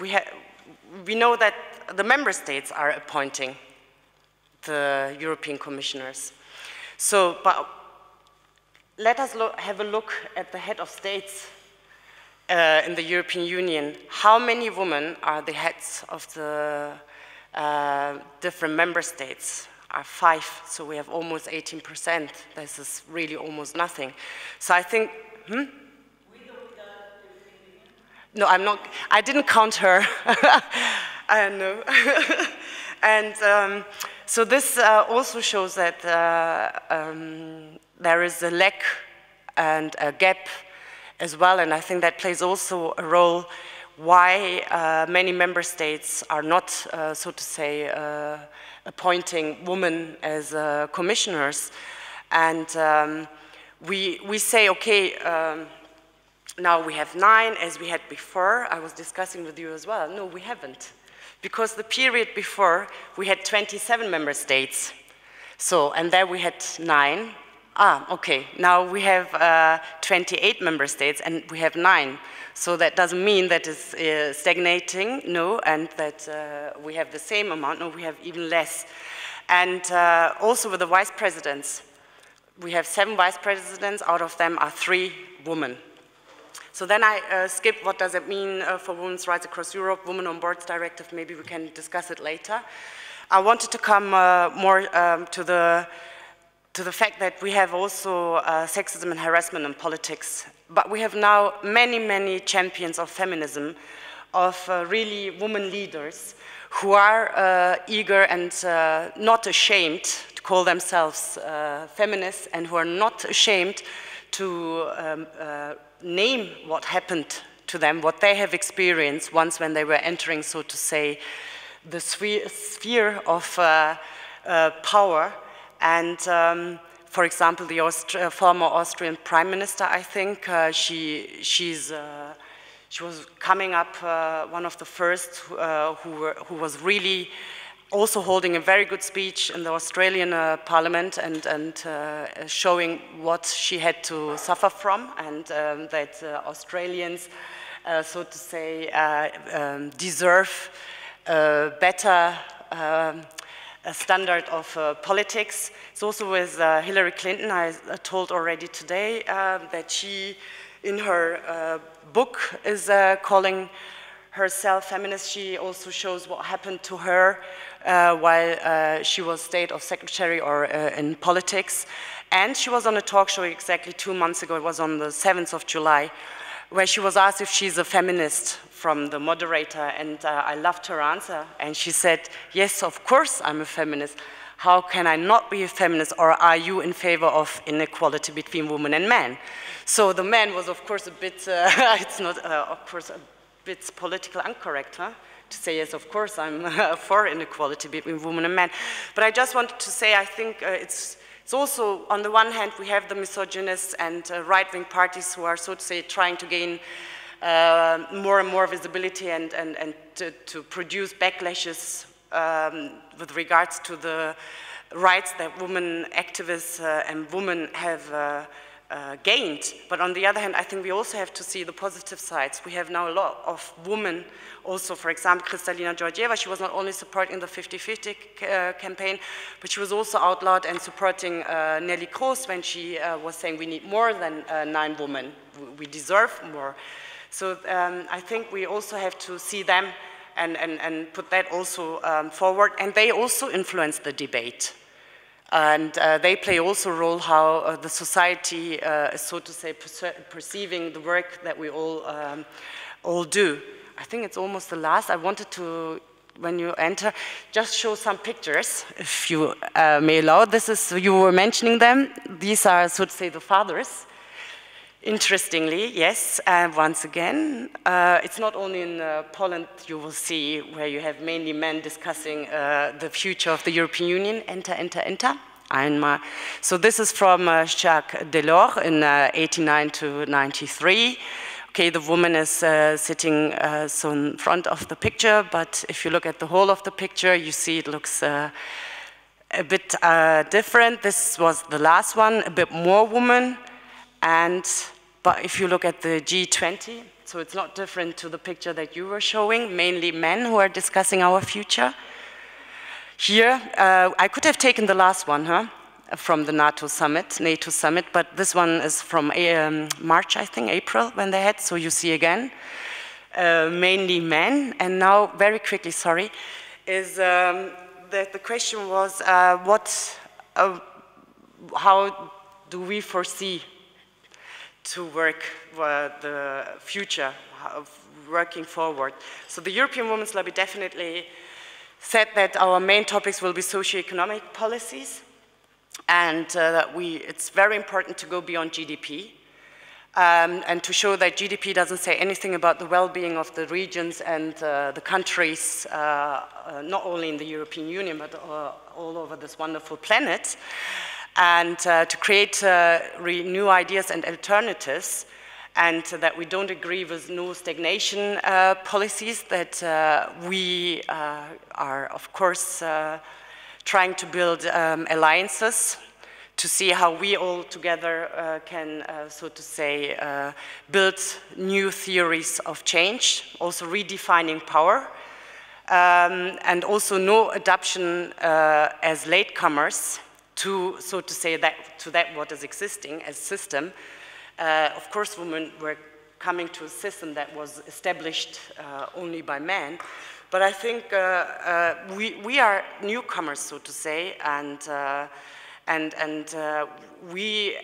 we know that the member states are appointing the European commissioners. So, but let us have a look at the head of states in the European Union. How many women are the heads of the different member states? Are 5, so we have almost 18%. This is really almost nothing. So I think, No, I'm not, I didn't count her. I know. And so this also shows that there is a lack and a gap as well, and I think that plays also a role why many member states are not, so to say, appointing women as commissioners. And we say, okay, now we have 9 as we had before. I was discussing with you as well. No, we haven't. Because the period before, we had 27 member states. So, and there we had 9. Okay, now we have 28 member states and we have 9. So that doesn't mean that it's stagnating, no, and that we have the same amount, no, we have even less. And also with the vice presidents, we have 7 vice presidents, out of them are 3 women. So then I skip what does it mean for women's rights across Europe, Women on Boards Directive, maybe we can discuss it later. I wanted to come more to the fact that we have also sexism and harassment in politics. But we have now many, many champions of feminism, of really women leaders who are eager and not ashamed to call themselves feminists, and who are not ashamed to name what happened to them, what they have experienced once when they were entering, so to say, the sphere of power. And for example, the former Austrian Prime Minister, I think, she's She was coming up, one of the first who was really also holding a very good speech in the Australian Parliament and showing what she had to suffer from, and that Australians, so to say, deserve a better a standard of politics. It's also with Hillary Clinton. I told already today that she, in her book, is calling herself feminist. She also shows what happened to her while she was State of Secretary or in politics. And she was on a talk show exactly 2 months ago. It was on the 7th of July, where she was asked if she's a feminist from the moderator, and I loved her answer. And she said, yes, of course I'm a feminist. How can I not be a feminist, or are you in favor of inequality between women and men? So the man was, of course, a bit, it's not, of course, a bit politically incorrect, huh? To say, yes, of course, I'm for inequality between women and men. But I just wanted to say, I think it's also, on the one hand, we have the misogynists and right-wing parties who are, so to say, trying to gain more and more visibility and to produce backlashes with regards to the rights that women activists and women have gained. But on the other hand, I think we also have to see the positive sides. We have now a lot of women also, for example, Kristalina Georgieva. She was not only supporting the 50-50 campaign, but she was also outlawed and supporting Nelly Kroes when she was saying we need more than 9 women. We deserve more. So I think we also have to see them and put that also forward. And they also influence the debate. And they play also a role how the society is, so to say, perceiving the work that we all do. I think it's almost the last. I wanted to, when you enter, just show some pictures, if you may allow. This is, you were mentioning them. These are, so to say, the fathers. Interestingly, yes, once again, it's not only in Poland you will see where you have mainly men discussing the future of the European Union. Enter, enter, enter. Einmal. So this is from Jacques Delors in 89 to 93. Okay, the woman is sitting so in front of the picture, but if you look at the whole of the picture, you see it looks a bit different. This was the last one, a bit more woman. But if you look at the G20, so it's not different to the picture that you were showing, mainly men who are discussing our future. Here, I could have taken the last one, huh? From the NATO summit, but this one is from March, I think, April, when they had, so you see again, mainly men. And now, very quickly, sorry, is the question was, how do we foresee to work the future of working forward? So the European Women's Lobby definitely said that our main topics will be socio-economic policies, and that it's very important to go beyond GDP and to show that GDP doesn't say anything about the well-being of the regions and the countries, not only in the European Union, but all over this wonderful planet. And to create new ideas and alternatives, and that we don't agree with no stagnation policies, that we are, of course, trying to build alliances to see how we all together can, so to say, build new theories of change, also redefining power, and also no adoption as latecomers to, so to say, that what is existing as system. Of course, women were coming to a system that was established only by men, but I think we are newcomers, so to say, and we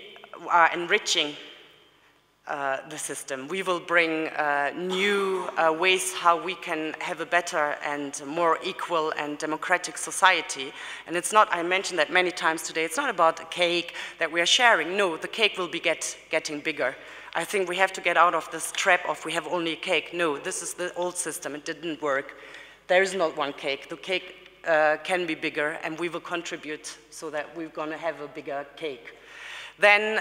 are enriching the system. We will bring new ways how we can have a better and more equal and democratic society. And it's not, I mentioned that many times today, it's not about a cake that we are sharing. No, the cake will be getting bigger. I think we have to get out of this trap of we have only a cake. No, this is the old system, it didn't work. There is not one cake. The cake can be bigger, and we will contribute so that we're gonna have a bigger cake. Then,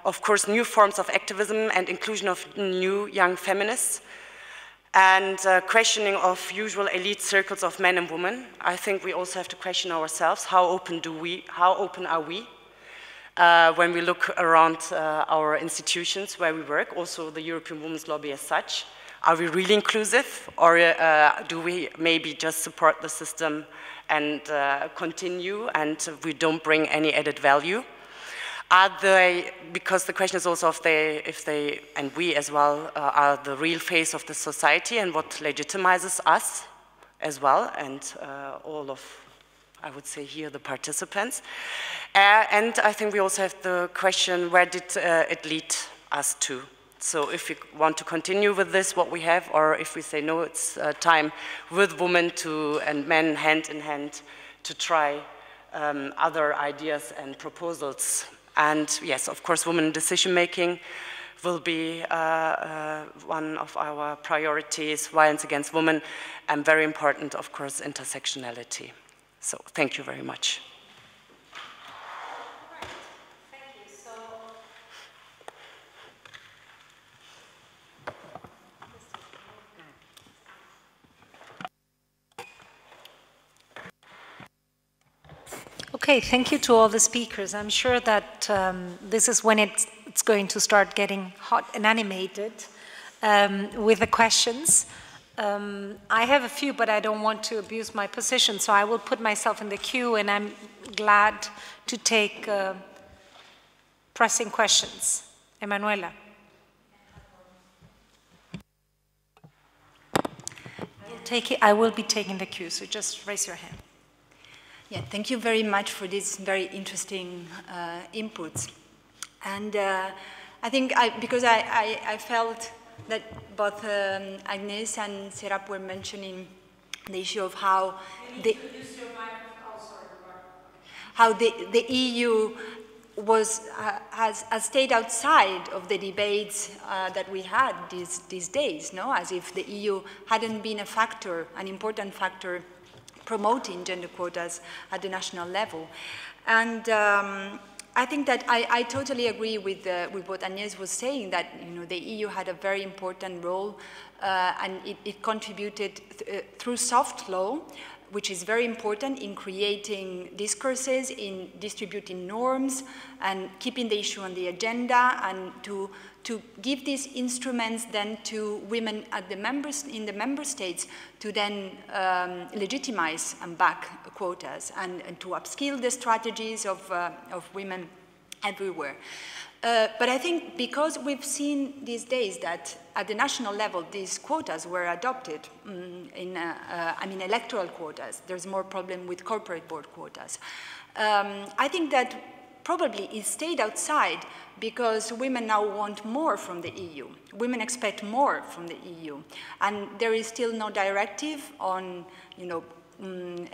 of course, new forms of activism and inclusion of new young feminists, and questioning of usual elite circles of men and women. I think we also have to question ourselves, how open are we when we look around our institutions where we work, also the European Women's Lobby as such. Are we really inclusive, or do we maybe just support the system and continue, and we don't bring any added value? Are they, because the question is also if they, and we as well, are the real face of the society and what legitimizes us as well, and all of, I would say here, the participants. And I think we also have the question, where did it lead us to? So if we want to continue with this, what we have, or if we say, no, it's time with women and men hand in hand to try other ideas and proposals. And yes, of course, women decision-making will be one of our priorities, violence against women, and very important, of course, intersectionality. So thank you very much. Okay, thank you to all the speakers. I'm sure that this is when it's going to start getting hot and animated with the questions. I have a few, but I don't want to abuse my position, so I will put myself in the queue, and I'm glad to take pressing questions. Emanuela. I will be taking the queue, so just raise your hand. Yeah, thank you very much for these very interesting inputs. And I think because I felt that both Agnes and Serap were mentioning the issue of how the EU has stayed outside of the debates that we had these days, no? As if the EU hadn't been a factor, an important factor, promoting gender quotas at the national level. And I think that I totally agree with what Agnes was saying, that the EU had a very important role and it contributed through soft law, which is very important in creating discourses, in distributing norms, and keeping the issue on the agenda, and to give these instruments then to women at in the member states to then legitimize and back quotas, and to upskill the strategies of women everywhere. But I think because we've seen these days that at the national level these quotas were adopted electoral quotas, there's more problem with corporate board quotas. I think that probably it stayed outside because women now want more from the EU. Women expect more from the EU. And there is still no directive on,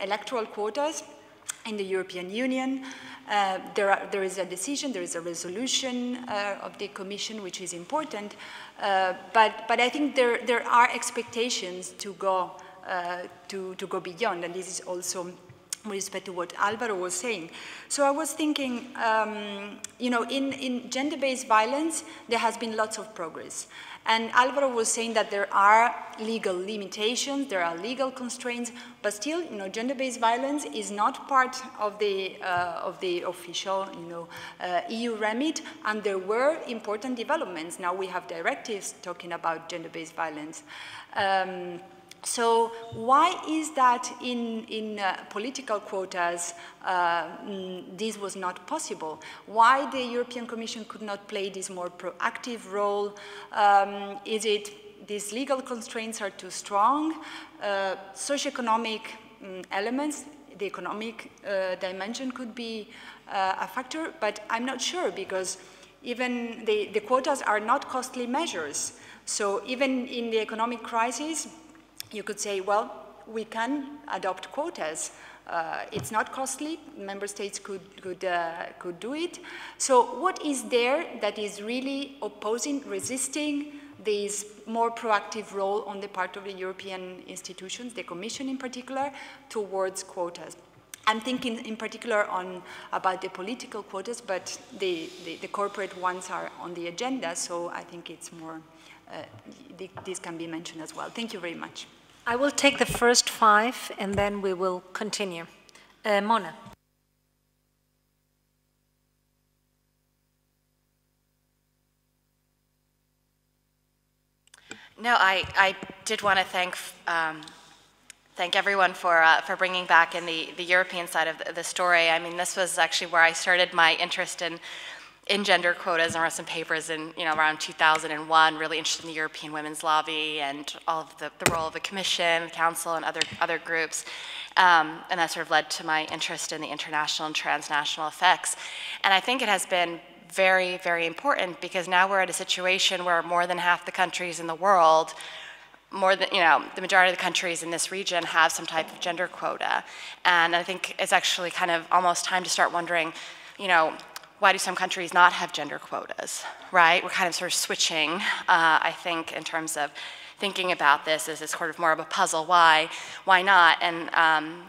electoral quotas in the European Union. There is a decision, there is a resolution of the Commission, which is important. But I think there are expectations to go beyond, and this is also with respect to what Alvaro was saying. So I was thinking, in gender-based violence, there has been lots of progress. And Alvaro was saying that there are legal limitations, there are legal constraints, but still, gender-based violence is not part of the official, EU remit, and there were important developments. Now we have directives talking about gender-based violence. So why is that in political quotas this was not possible? Why the European Commission could not play this more proactive role? Is it these legal constraints are too strong? Socioeconomic elements, the economic dimension could be a factor, but I'm not sure, because even the quotas are not costly measures. So even in the economic crisis, you could say, well, we can adopt quotas. It's not costly. Member states could do it. So what is there that is really opposing, resisting this more proactive role on the part of the European institutions, the Commission in particular, towards quotas? I'm thinking in particular about the political quotas, but the corporate ones are on the agenda, so I think it's more, this can be mentioned as well. Thank you very much. I will take the first 5 and then we will continue. Mona. No, I did want to thank everyone for bringing back in the European side of the story. I mean, this was actually where I started my interest in gender quotas, and wrote some papers in around 2001, really interested in the European Women's Lobby and all of the role of the Commission, the Council, and other groups. And that sort of led to my interest in the international and transnational effects. And I think it has been very, very important, because now we're at a situation where more than half the countries in the world, more than, the majority of the countries in this region have some type of gender quota. And I think it's actually kind of almost time to start wondering, why do some countries not have gender quotas, right? We're kind of sort of switching, I think, in terms of thinking about this as sort of more of a puzzle. Why not? And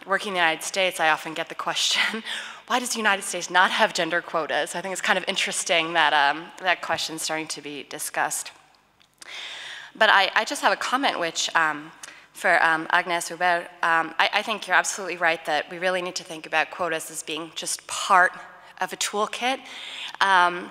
working in the United States, I often get the question, why does the United States not have gender quotas? I think it's kind of interesting that that question's starting to be discussed. But I just have a comment which, for Agnes Hubert, I think you're absolutely right that we really need to think about quotas as being just part of a toolkit, and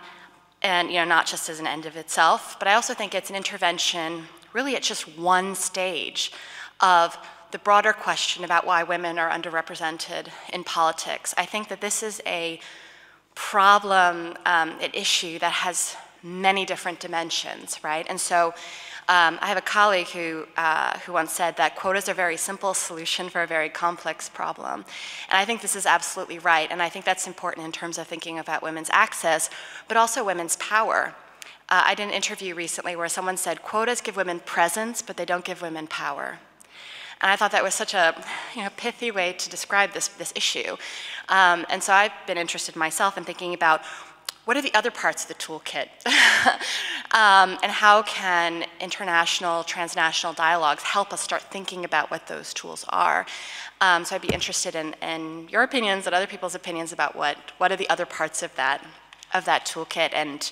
not just as an end of itself. But I also think it's an intervention really at just one stage of the broader question about why women are underrepresented in politics. I think that this is a problem, an issue that has many different dimensions, right? And so I have a colleague who once said that quotas are a very simple solution for a very complex problem. And I think this is absolutely right. And I think that's important in terms of thinking about women's access, but also women's power. I did an interview recently where someone said, quotas give women presence, but they don't give women power. And I thought that was such a pithy way to describe this issue. And so I've been interested myself in thinking about what are the other parts of the toolkit? And how can international, transnational dialogues help us start thinking about what those tools are? So I'd be interested in your opinions and other people's opinions about what are the other parts of that toolkit, and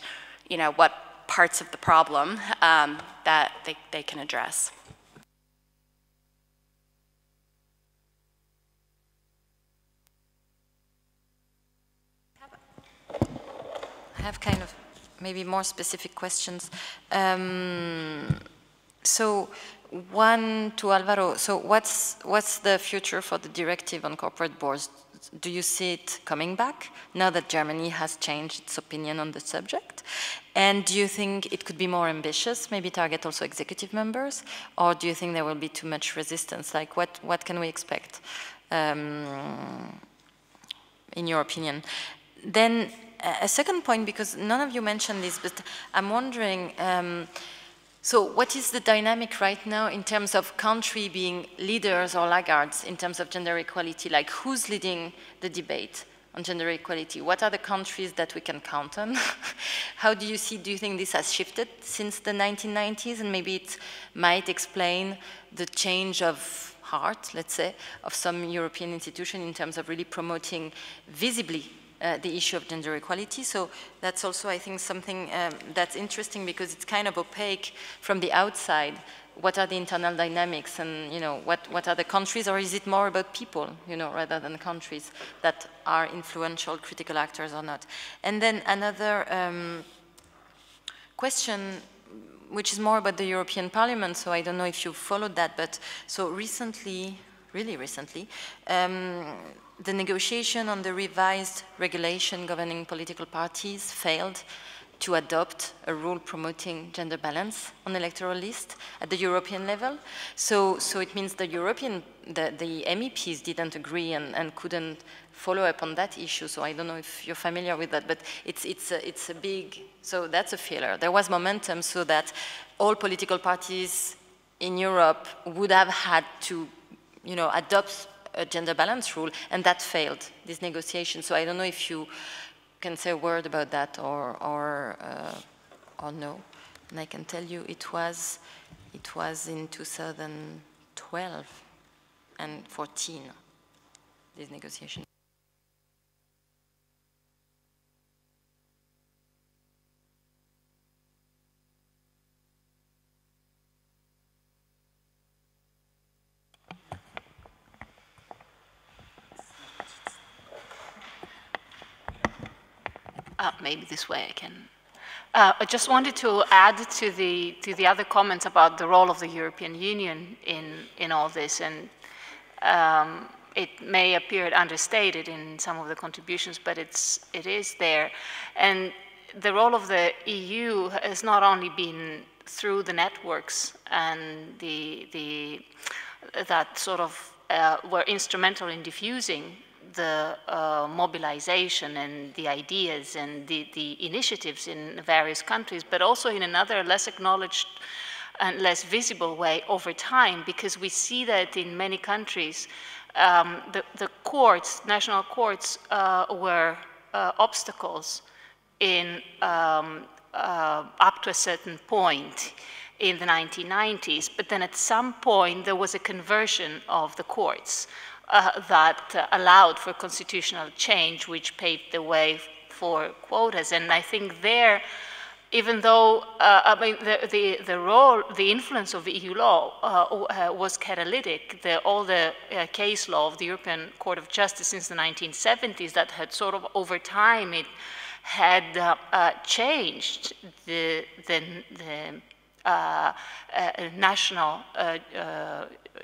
what parts of the problem that they can address. I have kind of maybe more specific questions. So one to Alvaro. So what's the future for the directive on corporate boards? Do you see it coming back now that Germany has changed its opinion on the subject? And do you think it could be more ambitious, maybe target also executive members? Or do you think there will be too much resistance? Like what can we expect in your opinion? Then a second point, because none of you mentioned this, but I'm wondering, so what is the dynamic right now in terms of country being leaders or laggards in terms of gender equality? Like who's leading the debate on gender equality? What are the countries that we can count on? How do you think this has shifted since the 1990s? And maybe it might explain the change of heart, let's say, of some European institutions in terms of really promoting visibly the issue of gender equality. So that's also, I think, something that's interesting, because it's kind of opaque from the outside. What are the internal dynamics, and what are the countries, or is it more about people, rather than countries that are influential, critical actors or not? And then another question, which is more about the European Parliament. So I don't know if you followed that, but so recently, really recently, the negotiation on the revised regulation governing political parties failed to adopt a rule promoting gender balance on electoral list at the European level. So it means the MEPs didn't agree and couldn't follow up on that issue. So I don't know if you're familiar with that, but it's a big, so that's a failure. There was momentum so that all political parties in Europe would have had to, adopt a gender balance rule, and that failed, this negotiation. So I don't know if you can say a word about that or no. And I can tell you it was in 2012 and 14, this negotiation. maybe this way I can. I just wanted to add to the other comments about the role of the European Union in all this, and it may appear understated in some of the contributions, but it is there. And the role of the EU has not only been through the networks and that sort of were instrumental in diffusing the mobilization and the ideas and the initiatives in various countries, but also in another less acknowledged and less visible way over time, because we see that in many countries, the courts, national courts, were obstacles in up to a certain point in the 1990s, but then at some point there was a conversion of the courts that allowed for constitutional change, which paved the way for quotas. And I think there, even though, I mean, the influence of EU law was catalytic, all the case law of the European Court of Justice since the 1970s that had sort of over time, it had changed the national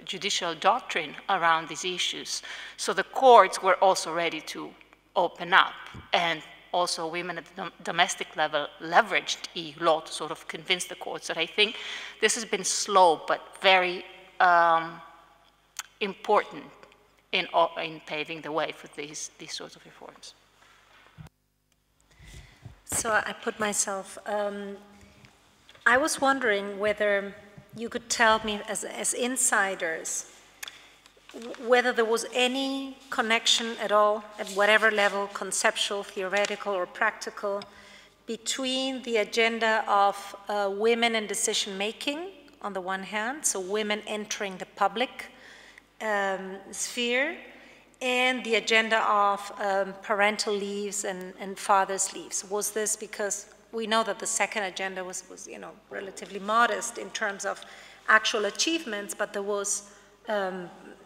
judicial doctrine around these issues. So the courts were also ready to open up, and also women at the domestic level leveraged EU law to sort of convince the courts. And I think this has been slow but very important in paving the way for these sorts of reforms. So I put myself, I was wondering whether you could tell me as insiders whether there was any connection at all, at whatever level, conceptual, theoretical, or practical, between the agenda of women in decision-making, on the one hand, so women entering the public sphere, and the agenda of parental leaves and father's leaves. Was this because we know that the second agenda was relatively modest in terms of actual achievements, but there was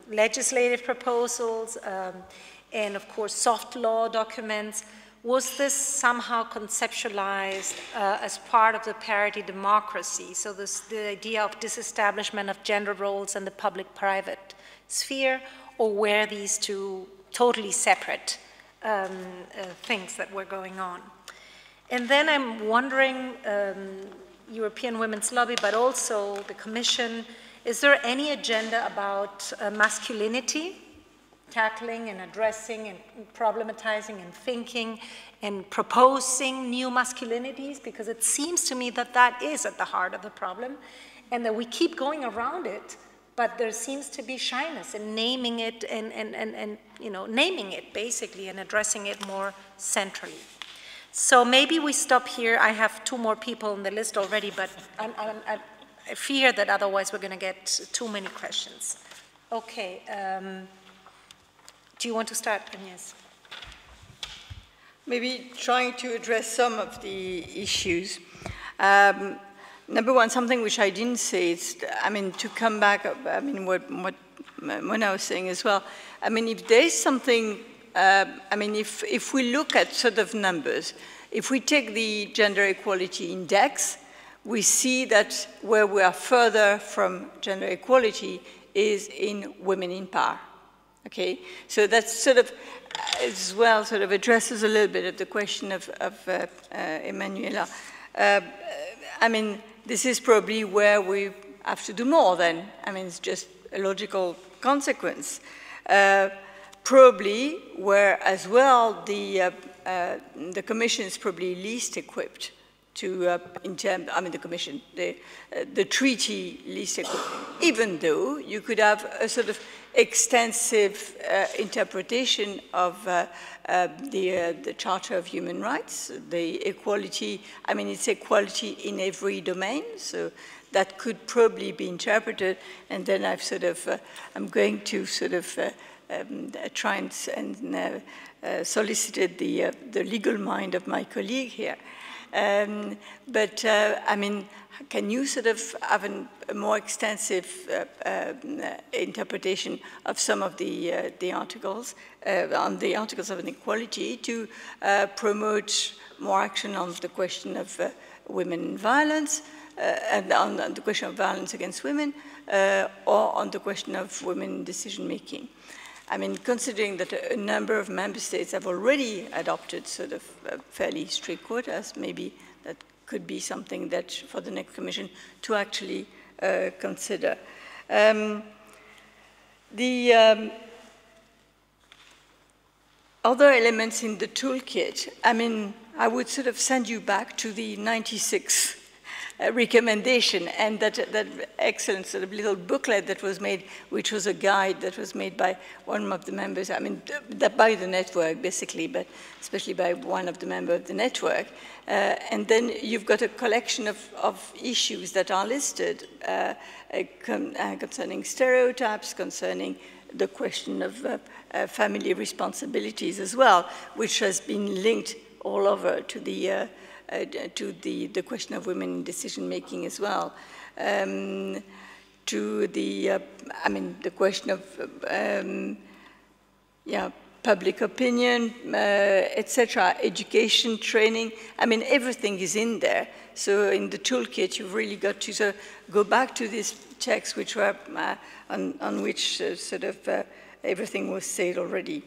legislative proposals and, of course, soft law documents. Was this somehow conceptualized as part of the parity democracy? So the idea of disestablishment of gender roles in the public-private sphere, or were these two totally separate things that were going on? And then I'm wondering, European Women's Lobby, but also the Commission, is there any agenda about masculinity, tackling and addressing and problematizing and thinking and proposing new masculinities? Because it seems to me that that is at the heart of the problem, and that we keep going around it, but there seems to be shyness in naming it and naming it basically and addressing it more centrally. So maybe we stop here. I have two more people on the list already, but I fear that otherwise we're going to get too many questions. Okay. Do you want to start, Agnes? Maybe trying to address some of the issues. Number one, something which I didn't say is, I mean, to come back, I mean, what Mona was saying as well. I mean, if there is something, I mean, if we look at sort of numbers, if we take the gender equality index, we see that where we are further from gender equality is in women in power. Okay, so that's sort of, as well, sort of addresses a little bit of the question of Emanuela. I mean, this is probably where we have to do more then. I mean, it's just a logical consequence. Probably where as well the Commission is probably least equipped to, in terms, I mean the Commission, the treaty least equipped, even though you could have a sort of extensive interpretation of the Charter of Human Rights, the equality, I mean it's equality in every domain, so that could probably be interpreted, and then I've sort of, I'm going to sort of try and solicited the legal mind of my colleague here. I mean, can you sort of have a more extensive interpretation of some of the articles, on the articles of inequality to promote more action on the question of women violence, and on the question of violence against women, or on the question of women decision-making? I mean, considering that a number of member states have already adopted sort of fairly strict quotas, maybe that could be something that for the next Commission to actually consider. The other elements in the toolkit, I mean, I would sort of send you back to the 96 recommendation and that excellent sort of little booklet that was made, which was a guide that was made by one of the members, I mean, by the network basically, but especially by one of the members of the network. And then you've got a collection of issues that are listed concerning stereotypes, concerning the question of family responsibilities as well, which has been linked all over to the question of women in decision-making as well, to the, I mean, the question of, public opinion, etc., education, training. I mean, everything is in there. So in the toolkit, you've really got to sort of go back to these texts which were on which sort of everything was said already.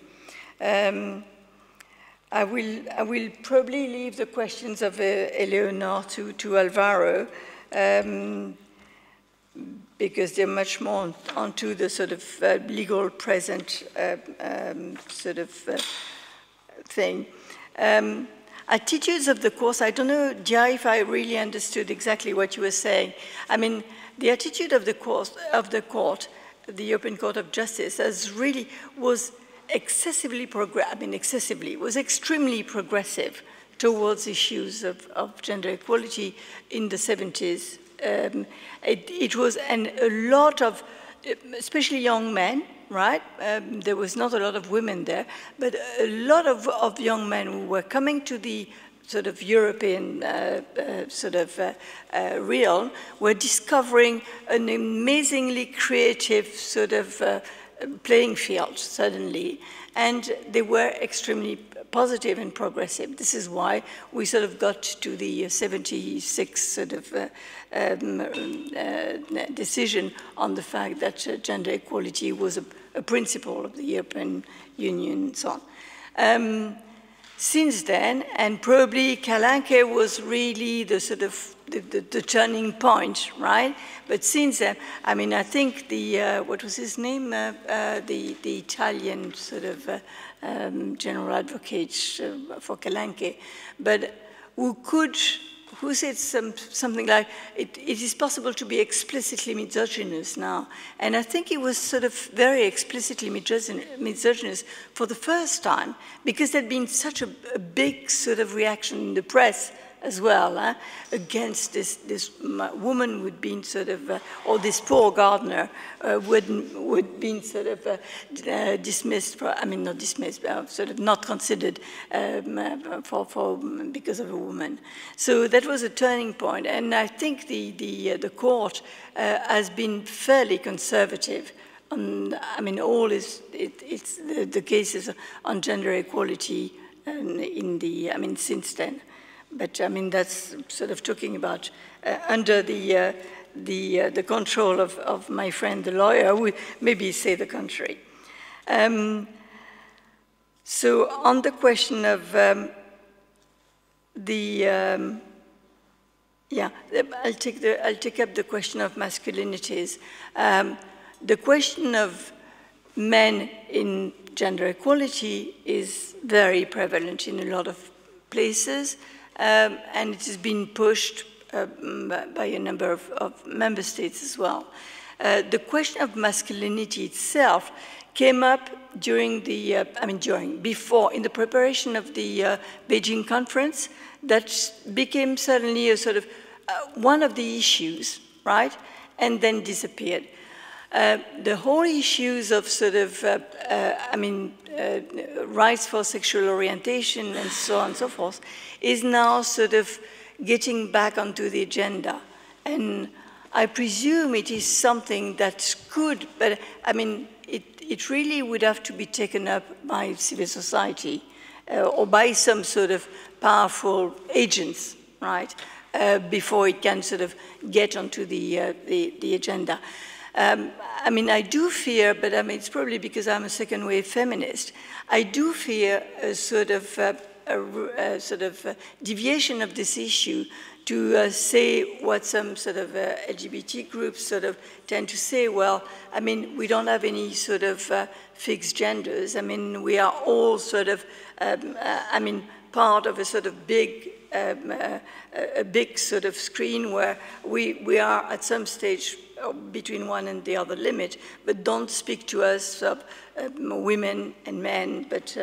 I will probably leave the questions of Eleonore to Alvaro, because they're much more onto the sort of legal present sort of thing. Attitudes of the course, I don't know, Dia, if I really understood exactly what you were saying. I mean, the attitude of the court, the European Court of Justice, was excessively was extremely progressive towards issues of gender equality in the 70s. It was a lot of, especially young men, right? There was not a lot of women there, but a lot of young men who were coming to the sort of European realm were discovering an amazingly creative sort of playing field suddenly, and they were extremely positive and progressive. This is why we sort of got to the 76 sort of decision on the fact that gender equality was a principle of the European Union and so on. Since then, and probably Kalanke was really the sort of the turning point, right? But since then, I mean, I think the, what was his name? The Italian sort of general advocate for Kalanke, but who said something like, it is possible to be explicitly misogynist now. And I think it was sort of very explicitly misogynist for the first time, because there'd been such a big sort of reaction in the press as well, against this woman who'd been sort of, or this poor gardener who'd been sort of dismissed, not dismissed, sort of not considered because of a woman. So that was a turning point, and I think the court has been fairly conservative on, I mean, all the cases on gender equality since then. But I mean, that's sort of talking about under the control of my friend, the lawyer, who would maybe say the contrary. So on the question of I'll take up the question of masculinities. The question of men in gender equality is very prevalent in a lot of places. And it has been pushed by a number of member states as well. The question of masculinity itself came up during the, before, in the preparation of the Beijing conference, that became suddenly a sort of one of the issues, right? And then disappeared. The whole issues of sort of, rights for sexual orientation and so on and so forth is now sort of getting back onto the agenda. And I presume it is something that's good, but I mean, it really would have to be taken up by civil society or by some sort of powerful agents, right, before it can sort of get onto the agenda. I mean, I do fear, but I mean, it's probably because I'm a second-wave feminist. I do fear a sort of deviation of this issue to say what some sort of LGBT groups sort of tend to say. Well, I mean, we don't have any sort of fixed genders. I mean, we are all sort of, part of a sort of big, a big sort of screen where we are at some stage between one and the other limit, but don't speak to us of women and men. But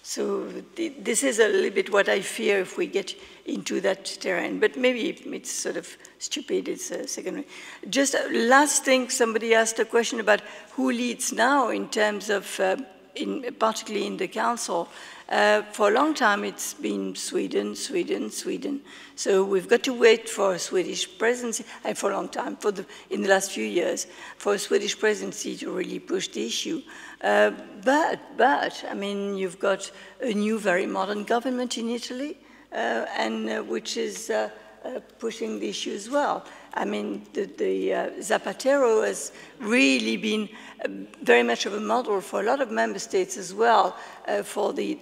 so this is a little bit what I fear if we get into that terrain. But maybe it's sort of stupid, it's secondary. Just last thing, somebody asked a question about who leads now in terms of, particularly in the council. For a long time, it's been Sweden, Sweden, Sweden. So we've got to wait for a Swedish presidency, for a long time, in the last few years, for a Swedish presidency to really push the issue. But, I mean, you've got a new, very modern government in Italy, and which is pushing the issue as well. I mean, the Zapatero has really been very much of a model for a lot of member states as well for the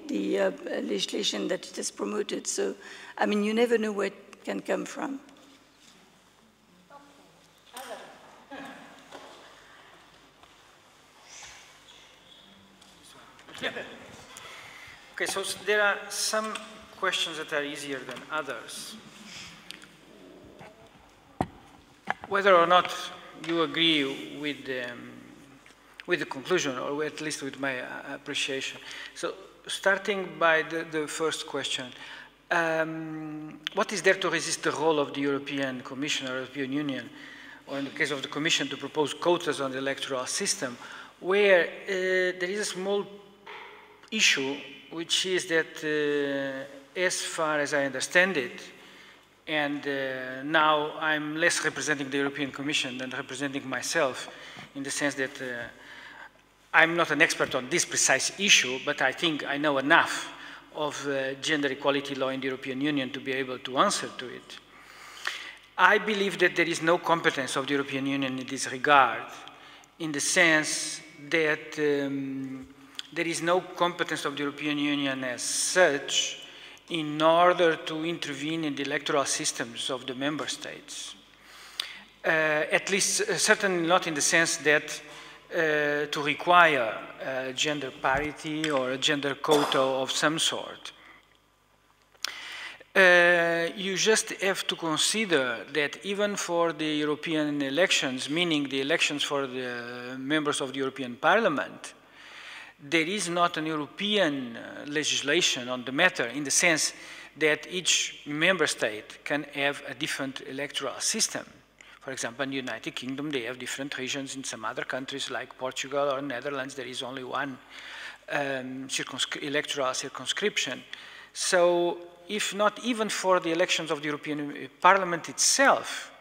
legislation that it has promoted. So, I mean, you never know where it can come from. Yeah. Okay, so there are some questions that are easier than others. Whether or not you agree with the conclusion, or at least with my appreciation. So starting by the first question, what is there to resist the role of the European Commission or European Union, or in the case of the Commission, to propose quotas on the electoral system, where there is a small issue, which is that as far as I understand it, and now I'm less representing the European Commission than representing myself, in the sense that I'm not an expert on this precise issue, but I think I know enough of gender equality law in the European Union to be able to answer to it. I believe that there is no competence of the European Union in this regard, in the sense that there is no competence of the European Union as such in order to intervene in the electoral systems of the member states. At least, certainly not in the sense that to require gender parity or a gender quota of some sort. You just have to consider that even for the European elections, meaning the elections for the members of the European Parliament, there is not an European legislation on the matter, in the sense that each member state can have a different electoral system. For example, in the United Kingdom, they have different regions. In some other countries, like Portugal or Netherlands, there is only one electoral circumscription. So, if not even for the elections of the European Parliament itself,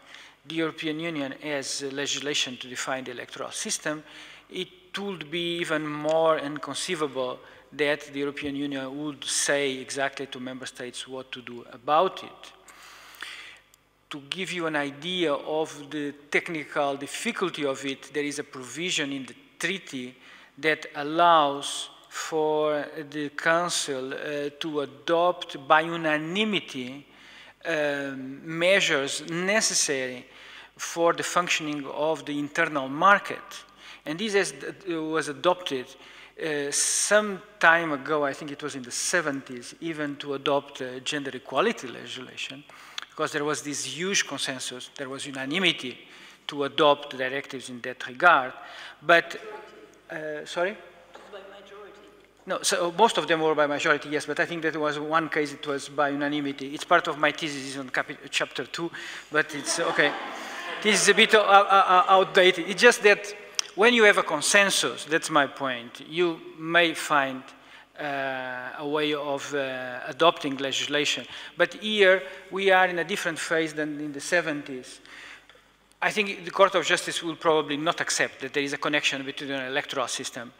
the European Union has legislation to define the electoral system, it would be even more inconceivable that the European Union would say exactly to member states what to do about it. To give you an idea of the technical difficulty of it, there is a provision in the treaty that allows for the Council to adopt by unanimity measures necessary for the functioning of the internal market. And this was adopted some time ago, I think it was in the 70s, even to adopt gender equality legislation, because there was this huge consensus, there was unanimity to adopt directives in that regard. But, sorry? By majority. No, so most of them were by majority, yes, but I think that there was one case it was by unanimity. It's part of my thesis on chapter 2, but it's okay. this is a bit outdated. It's just that when you have a consensus, that's my point, you may find a way of adopting legislation. But here, we are in a different phase than in the 70s. I think the Court of Justice will probably not accept that there is a connection between an electoral system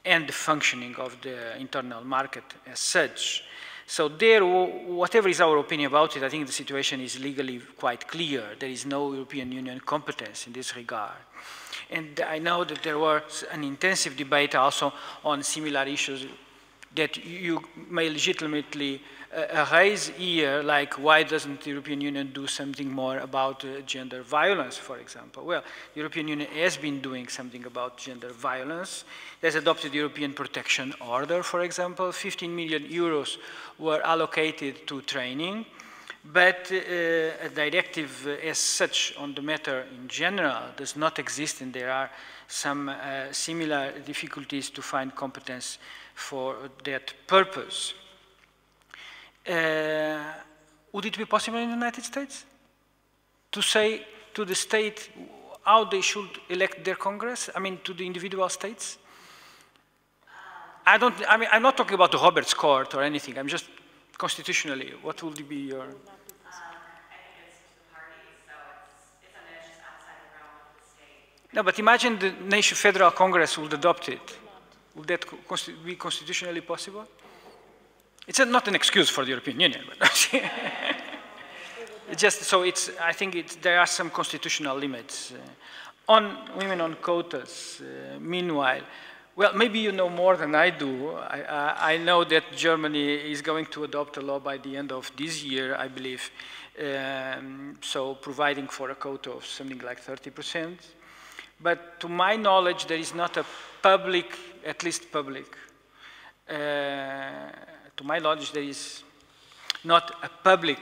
and the functioning of the internal market as such. So there, whatever is our opinion about it, I think the situation is legally quite clear. There is no European Union competence in this regard. And I know that there was an intensive debate also on similar issues that you may legitimately raise here, like why doesn't the European Union do something more about gender violence, for example? Well, the European Union has been doing something about gender violence. It has adopted the European Protection Order, for example. 15 million euros were allocated to training, but a directive as such on the matter in general does not exist, and there are some similar difficulties to find competence for that purpose. Would it be possible in the United States to say to the state how they should elect their Congress? I mean, to the individual states? I mean, I'm not talking about the Roberts Court or anything. I'm just constitutionally. What would be your? I think it's to the parties, so it's a measure outside the realm of the state. No, but imagine the nation federal Congress would adopt it. Would that be constitutionally possible? It's not an excuse for the European Union, but it's just so it's. I think there are some constitutional limits on women on quotas. Meanwhile, well, maybe you know more than I do. I know that Germany is going to adopt a law by the end of this year, I believe. So providing for a quota of something like 30%. But to my knowledge, there is not a public, at least public. To my knowledge, there is not a public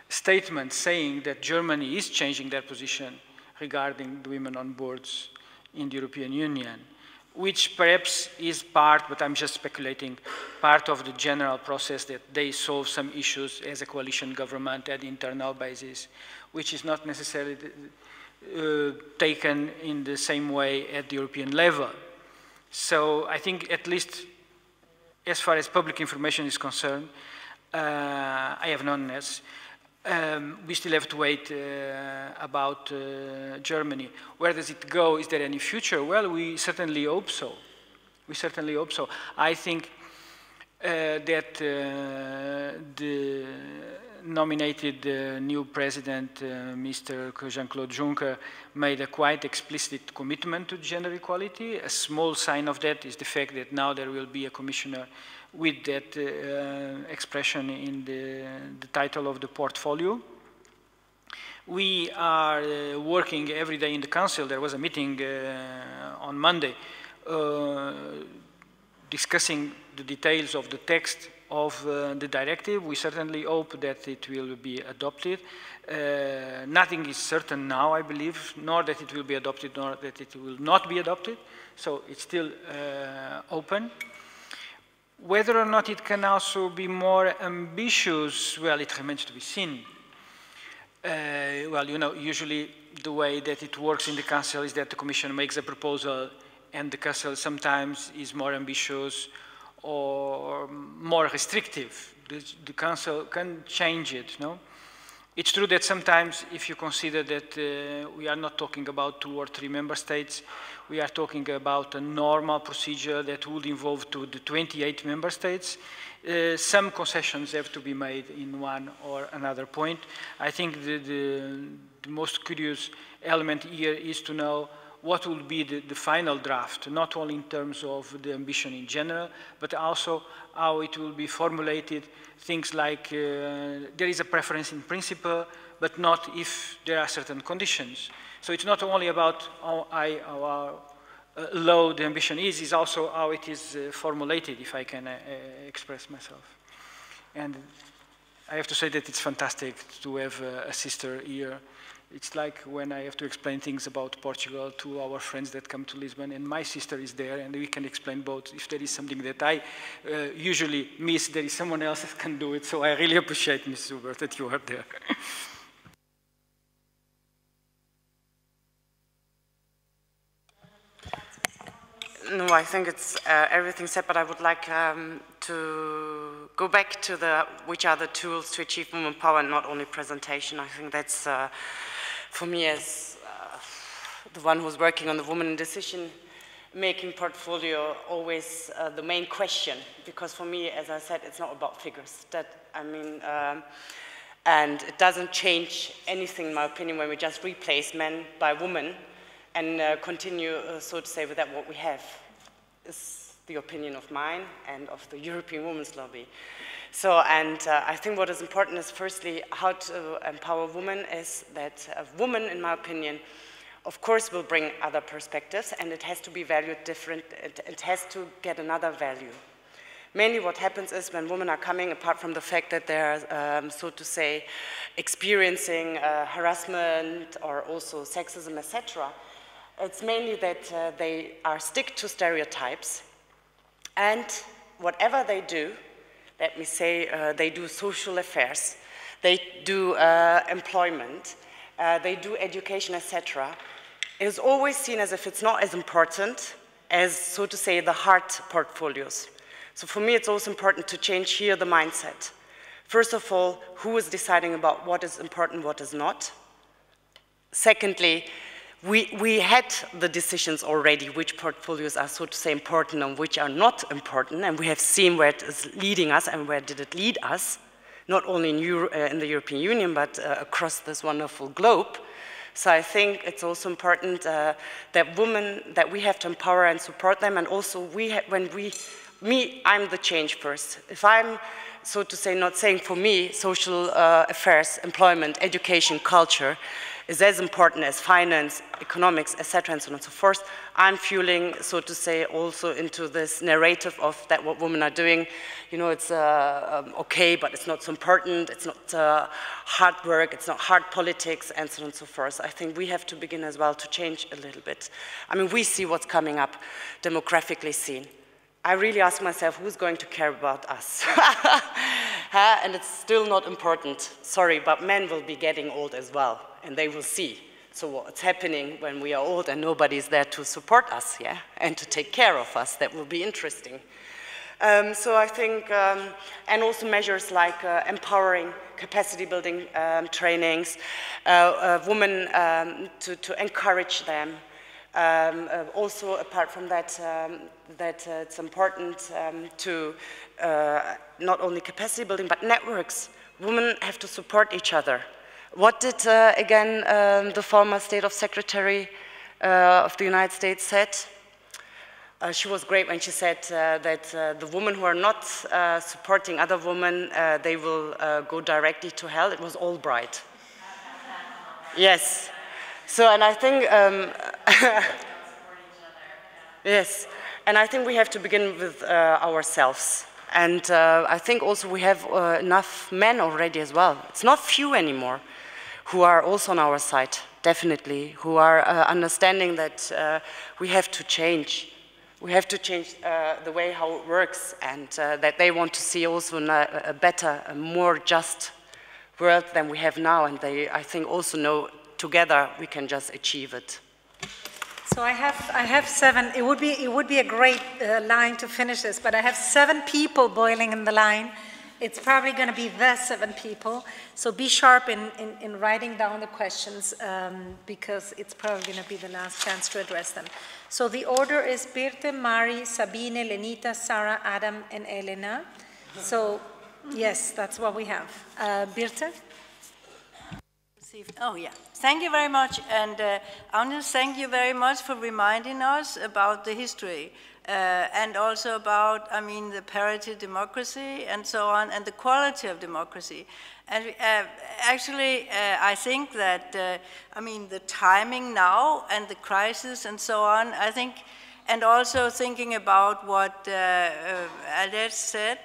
statement saying that Germany is changing their position regarding the women on boards in the European Union, which perhaps is part, but I'm just speculating, part of the general process that they solve some issues as a coalition government at the internal basis, which is not necessarily taken in the same way at the European level. So I think at least as far as public information is concerned, I have none less. We still have to wait about Germany. Where does it go? Is there any future? Well, we certainly hope so. We certainly hope so. I think that the nominated new president, Mr. Jean-Claude Juncker, made a quite explicit commitment to gender equality. A small sign of that is the fact that now there will be a commissioner with that expression in the title of the portfolio. We are working every day in the Council. There was a meeting on Monday discussing the details of the text of the directive. We certainly hope that it will be adopted. Nothing is certain now, I believe, nor that it will be adopted, nor that it will not be adopted. So it's still open. Whether or not it can also be more ambitious, well, it remains to be seen. Well, you know, usually the way that it works in the Council is that the Commission makes a proposal and the Council sometimes is more ambitious or more restrictive. The Council can change it, no? It's true that sometimes if you consider that we are not talking about 2 or 3 member states, we are talking about a normal procedure that would involve the 28 member states. Some concessions have to be made in one or another point. I think the most curious element here is to know what will be the final draft, not only in terms of the ambition in general, but also how it will be formulated. Things like there is a preference in principle, but not if there are certain conditions. So it's not only about how low the ambition is, it's also how it is formulated, if I can express myself. And I have to say that it's fantastic to have a sister here. It's like when I have to explain things about Portugal to our friends that come to Lisbon, and my sister is there, and we can explain both. If there is something that I usually miss, there is someone else that can do it. So I really appreciate, Ms. Zuber, that you are there. No, I think it's everything said, but I would like to go back to which are the tools to achieve women power and not only presentation. I think that's, for me as the one who's working on the woman in decision-making portfolio, always the main question, because for me, as I said, it's not about figures. And it doesn't change anything, in my opinion, when we just replace men by women and continue, so to say, with that what we have. Is the opinion of mine and of the European Women's Lobby. So, and I think what is important is, firstly, how to empower women is that a woman, in my opinion, of course will bring other perspectives, and it has to be valued different, it has to get another value. Mainly what happens is when women are coming, apart from the fact that they're, so to say, experiencing harassment or also sexism, etc., it's mainly that they are stick to stereotypes, and whatever they do, let me say, they do social affairs, they do employment, they do education, etc., is always seen as if it's not as important as, so to say, the hard portfolios. So for me, it's also important to change here the mindset. First of all, who is deciding about what is important, what is not? Secondly, we had the decisions already, which portfolios are, so to say, important and which are not important, and we have seen where it is leading us and where did it lead us, not only in the European Union, but across this wonderful globe. So I think it's also important that we have to empower and support them, and also I'm the change first. If I'm, so to say, not saying for me, social affairs, employment, education, culture is as important as finance, economics, etc., and so on and so forth, I'm fueling, so to say, also into this narrative of that what women are doing, you know, it's okay, but it's not so important, it's not hard work, it's not hard politics, and so on and so forth. I think we have to begin as well to change a little bit. I mean, we see what's coming up, demographically seen. I really ask myself, who's going to care about us? And it's still not important, sorry, but men will be getting old as well, and they will see. So what's happening when we are old and nobody's there to support us, yeah, and to take care of us, that will be interesting. So I think, and also measures like empowering, capacity building trainings, women to encourage them. Also, apart from that, it's important to not only capacity building, but networks. Women have to support each other. What did, again, the former State of Secretary of the United States said? She was great when she said that the women who are not supporting other women, they will go directly to hell. It was Albright. Yes. So, and I think, yes, and I think we have to begin with ourselves. And I think also we have enough men already as well. It's not few anymore who are also on our side, definitely, who are understanding that we have to change. We have to change the way how it works, and that they want to see also a better, a more just world than we have now. And they, I think, also know together we can just achieve it. So I have 7. It would be a great line to finish this, but I have 7 people boiling in the line. It's probably going to be the 7 people. So be sharp in writing down the questions because it's probably going to be the last chance to address them. So the order is Birte, Mari, Sabine, Lenita, Sarah, Adam, and Elena. So yes, that's what we have. Birte? Oh, yeah. Thank you very much. And I want to thank you very much for reminding us about the history and also about, I mean, the parity democracy and so on, and the quality of democracy. And actually, I think that, I mean, the timing now and the crisis and so on, I think, and also thinking about what Alex said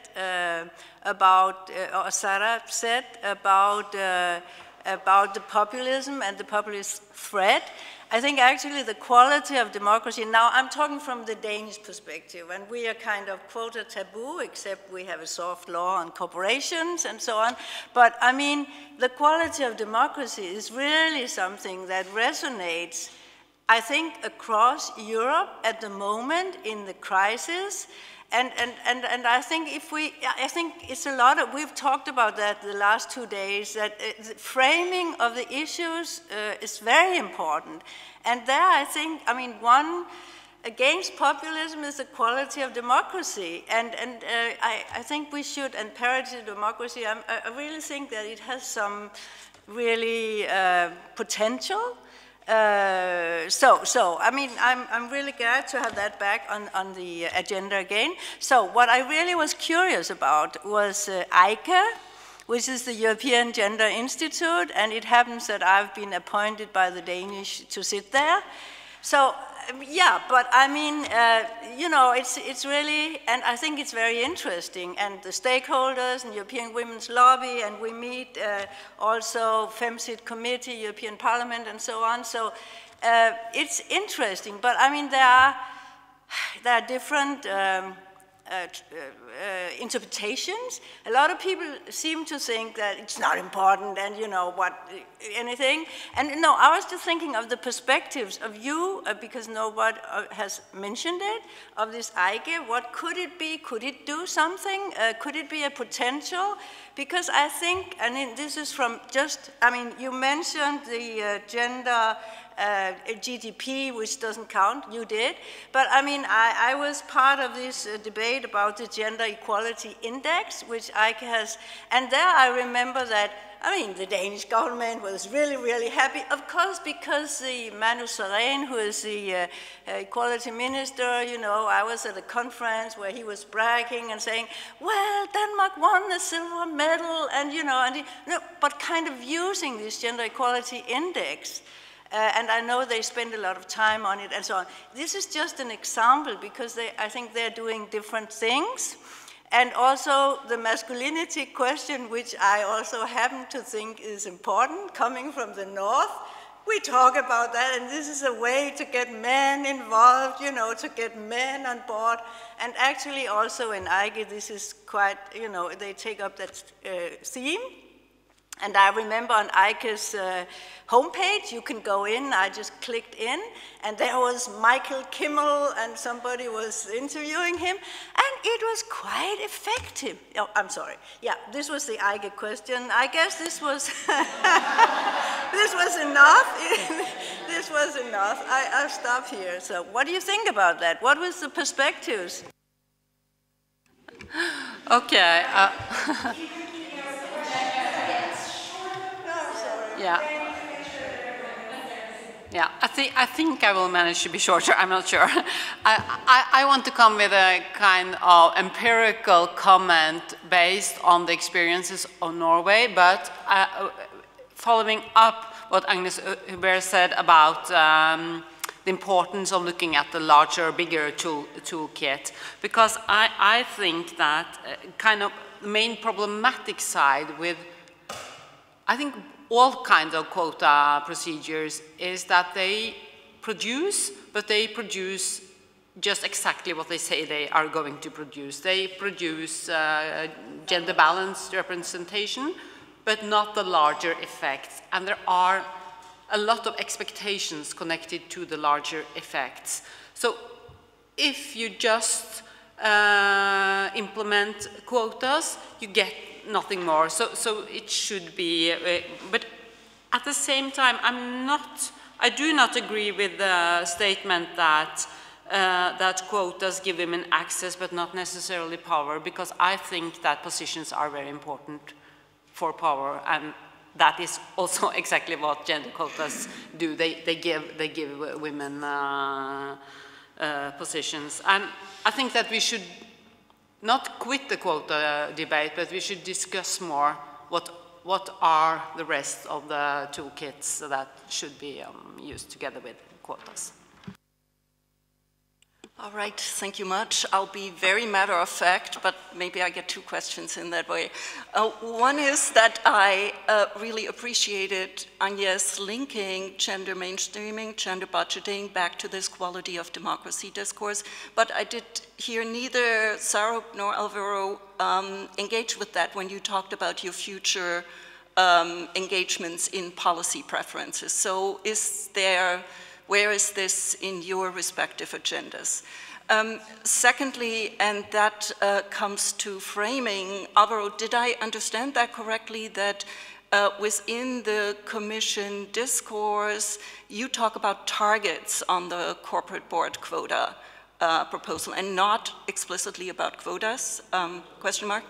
about, or Sarah said about the populism and the populist threat. I think actually the quality of democracy, now I'm talking from the Danish perspective, and we are kind of quota taboo, except we have a soft law on corporations and so on. But I mean, the quality of democracy is really something that resonates I think, across Europe at the moment in the crisis. And I think I think it's a lot of, we've talked about that the last 2 days, that the framing of the issues is very important. And there I think, I mean, one against populism is the quality of democracy. And I think we should, and parity democracy, I really think that it has some really potential. I mean, I'm really glad to have that back on the agenda again. So what I really was curious about was EICA, which is the European Gender Institute, and it happens that I've been appointed by the Danish to sit there. So, yeah, but I mean, you know, it's really, and I think it's very interesting, and the stakeholders and European Women's Lobby, and we meet also FemCit Committee, European Parliament, and so on. So it's interesting, but I mean, there are different interpretations. A lot of people seem to think that it's not important and, you know, anything. And no, I was just thinking of the perspectives of you, because nobody has mentioned it, of this EIGE. What could it be? Could it do something? Could it be a potential? Because I think, and this is from just, I mean, you mentioned the gender GDP, which doesn't count, you did. But I mean, I was part of this debate about the Gender Equality Index, which EICA has, and there I remember that, I mean, the Danish government was really, really happy, of course, because the Manu Sareen, who is the equality minister, you know, I was at a conference where he was bragging and saying, well, Denmark won the silver medal, and you know, but kind of using this Gender Equality Index. And I know they spend a lot of time on it and so on. This is just an example because I think they're doing different things. And also the masculinity question, which I also happen to think is important, coming from the North. We talk about that, and this is a way to get men involved, you know, to get men on board. And actually also in EIGE, this is quite, you know, they take up that theme. And I remember on EICA's homepage, you can go in, I just clicked in, and there was Michael Kimmel, and somebody was interviewing him, and it was quite effective. Oh, I'm sorry. Yeah, this was the EICA question. I guess this was, this was enough. This was enough. I'll stop here. So what do you think about that? What was the perspectives? Okay. Yeah, I think I will manage to be shorter, I'm not sure. I want to come with a kind of empirical comment based on the experiences of Norway, but following up what Agnes Hubert said about the importance of looking at the larger, bigger toolkit, because I think that kind of the main problematic side with, I think, all kinds of quota procedures is that they produce, but they produce just exactly what they say they are going to produce. They produce gender balanced representation, but not the larger effects. And there are a lot of expectations connected to the larger effects. So if you just implement quotas, you get nothing more. So it should be, but at the same time, I do not agree with the statement that that quotas give women access but not necessarily power, because I think that positions are very important for power, and that is also exactly what gender quotas do. They give women positions, and I think that we should not quit the quota debate, but we should discuss more what are the rest of the toolkits that should be used together with quotas. All right, thank you much. I'll be very matter of fact, but maybe I get two questions in that way. One is that I really appreciated Agnes linking gender mainstreaming, gender budgeting back to this quality of democracy discourse, but I did hear neither Sarah nor Alvaro engage with that when you talked about your future engagements in policy preferences. So is there Where is this in your respective agendas? Secondly, and that comes to framing, Alvaro, did I understand that correctly, that within the Commission discourse, you talk about targets on the corporate board quota proposal and not explicitly about quotas? Question mark?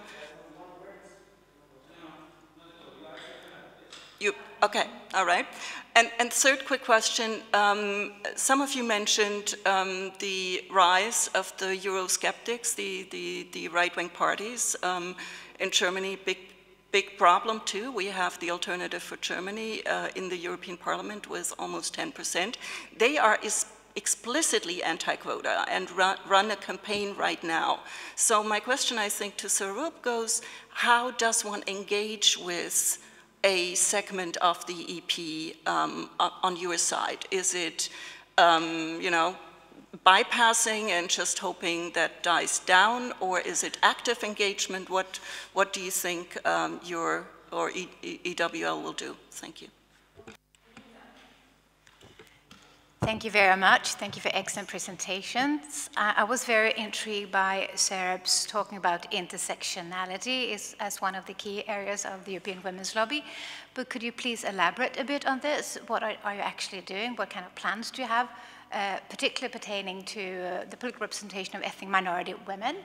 Okay, all right. And third quick question, some of you mentioned the rise of the Eurosceptics, the right-wing parties in Germany, big problem too. We have the Alternative for Germany in the European Parliament with almost 10%. They are explicitly anti-quota and run a campaign right now. So my question, I think, to Sarup goes, how does one engage with a segment of the EP on your side? Is it, you know, bypassing and just hoping that dies down, or is it active engagement? What do you think your or EWL will do? Thank you. Thank you very much. Thank you for excellent presentations. I was very intrigued by Sarab's talking about intersectionality as one of the key areas of the European Women's Lobby. But could you please elaborate a bit on this? What are you actually doing? What kind of plans do you have, particularly pertaining to the political representation of ethnic minority women?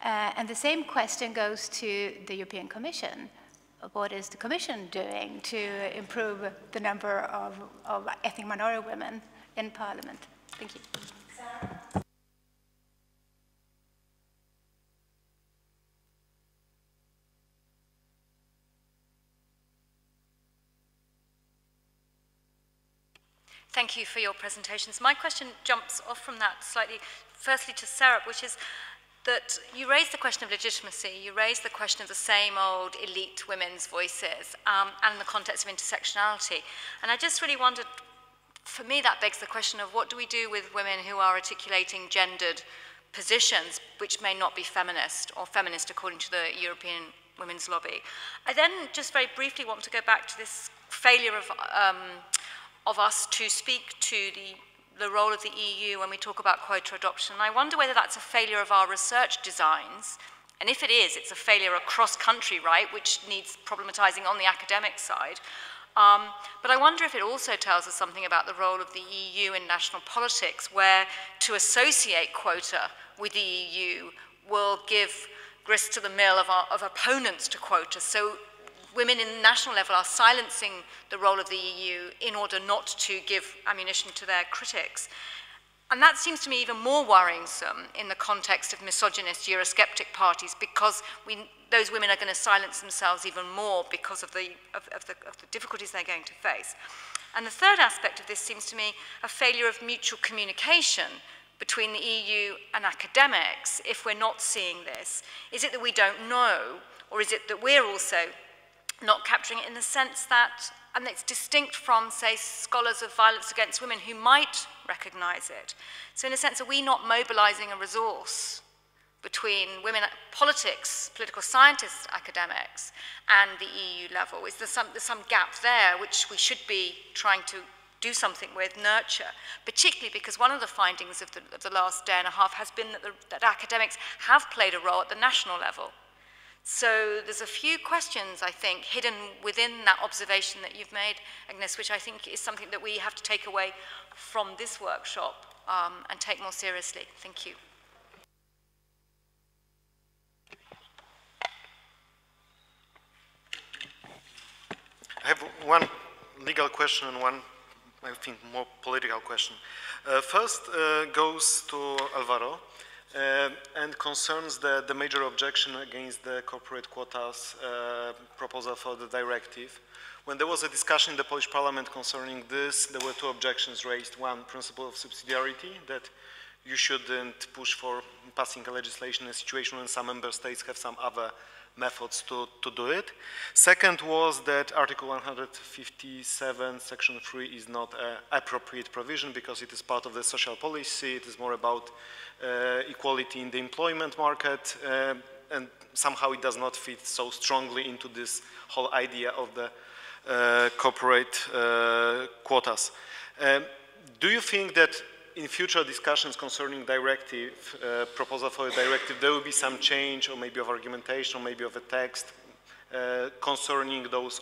And the same question goes to the European Commission. What is the Commission doing to improve the number of ethnic minority women in Parliament? Thank you. Thank you for your presentations. My question jumps off from that slightly, firstly to Sarah, which is that you raised the question of legitimacy, you raised the question of the same old elite women's voices and the context of intersectionality. And I just really wondered, for me, that begs the question of what do we do with women who are articulating gendered positions which may not be feminist or feminist according to the European Women's Lobby. I then just very briefly want to go back to this failure of us to speak to the role of the EU when we talk about quota adoption. I wonder whether that's a failure of our research designs, and if it is, it's a failure across country, right, which needs problematizing on the academic side. But I wonder if it also tells us something about the role of the EU in national politics, where to associate quota with the EU will give grist to the mill of opponents to quota. So women in the national level are silencing the role of the EU in order not to give ammunition to their critics. And that seems to me even more worrisome in the context of misogynist Eurosceptic parties, because those women are going to silence themselves even more because of the difficulties they're going to face. And the third aspect of this seems to me a failure of mutual communication between the EU and academics if we're not seeing this. Is it that we don't know, or is it that we're also not capturing it in the sense that, and it's distinct from, say, scholars of violence against women who might recognize it. So in a sense, are we not mobilizing a resource between women politics, political scientists, academics, and the EU level? Is there some gap there which we should be trying to do something with, nurture, particularly because one of the findings of the last day and a half has been that academics have played a role at the national level. So there's a few questions, I think, hidden within that observation that you've made, Agnes, which I think is something that we have to take away from this workshop and take more seriously. Thank you. I have one legal question and one, I think, more political question. First goes to Alvaro. And concerns the major objection against the corporate quotas proposal for the directive. When there was a discussion in the Polish parliament concerning this, there were two objections raised. One, principle of subsidiarity, that you shouldn't push for passing a legislation in a situation when some member states have some other methods to do it. Second was that Article 157, Section 3 is not an appropriate provision because it is part of the social policy. It is more about equality in the employment market, and somehow it does not fit so strongly into this whole idea of the corporate quotas. do you think that in future discussions concerning directive, proposal for a directive, there will be some change or maybe of argumentation or maybe of a text concerning those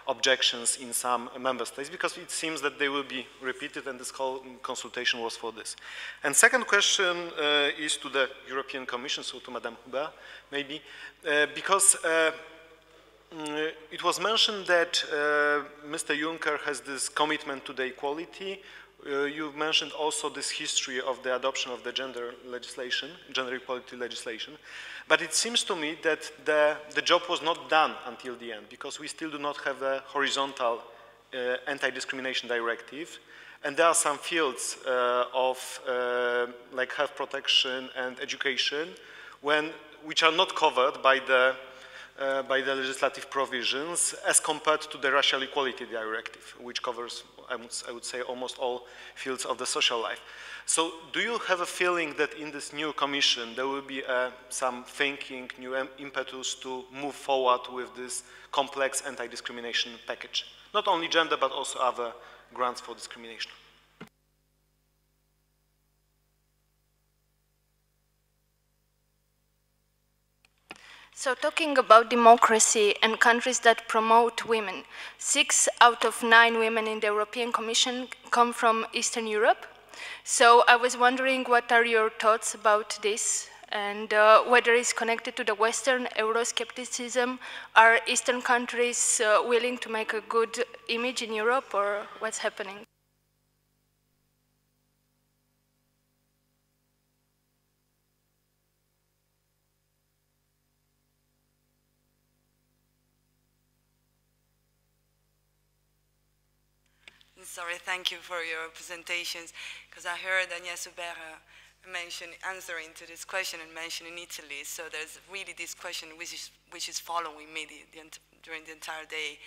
objections in some member states? Because it seems that they will be repeated and this whole consultation was for this. And second question is to the European Commission, so to Madame Hubert, maybe, because it was mentioned that Mr. Juncker has this commitment to the equality. You mentioned also this history of the adoption of the gender legislation, gender equality legislation. But it seems to me that the job was not done until the end, because we still do not have a horizontal anti-discrimination directive. And there are some fields of like health protection and education which are not covered by the legislative provisions as compared to the racial equality directive, which covers, I would say, almost all fields of the social life. So do you have a feeling that in this new commission there will be some thinking, new impetus to move forward with this complex anti-discrimination package? Not only gender, but also other grounds for discrimination. So talking about democracy and countries that promote women, 6 out of 9 women in the European Commission come from Eastern Europe. So I was wondering, what are your thoughts about this, and whether it's connected to the Western Euroscepticism? Are Eastern countries willing to make a good image in Europe, or what's happening? Sorry, thank you for your presentations, because I heard Agnès Hubert answering to this question and mentioning Italy. So there's really this question which is following me during the entire day.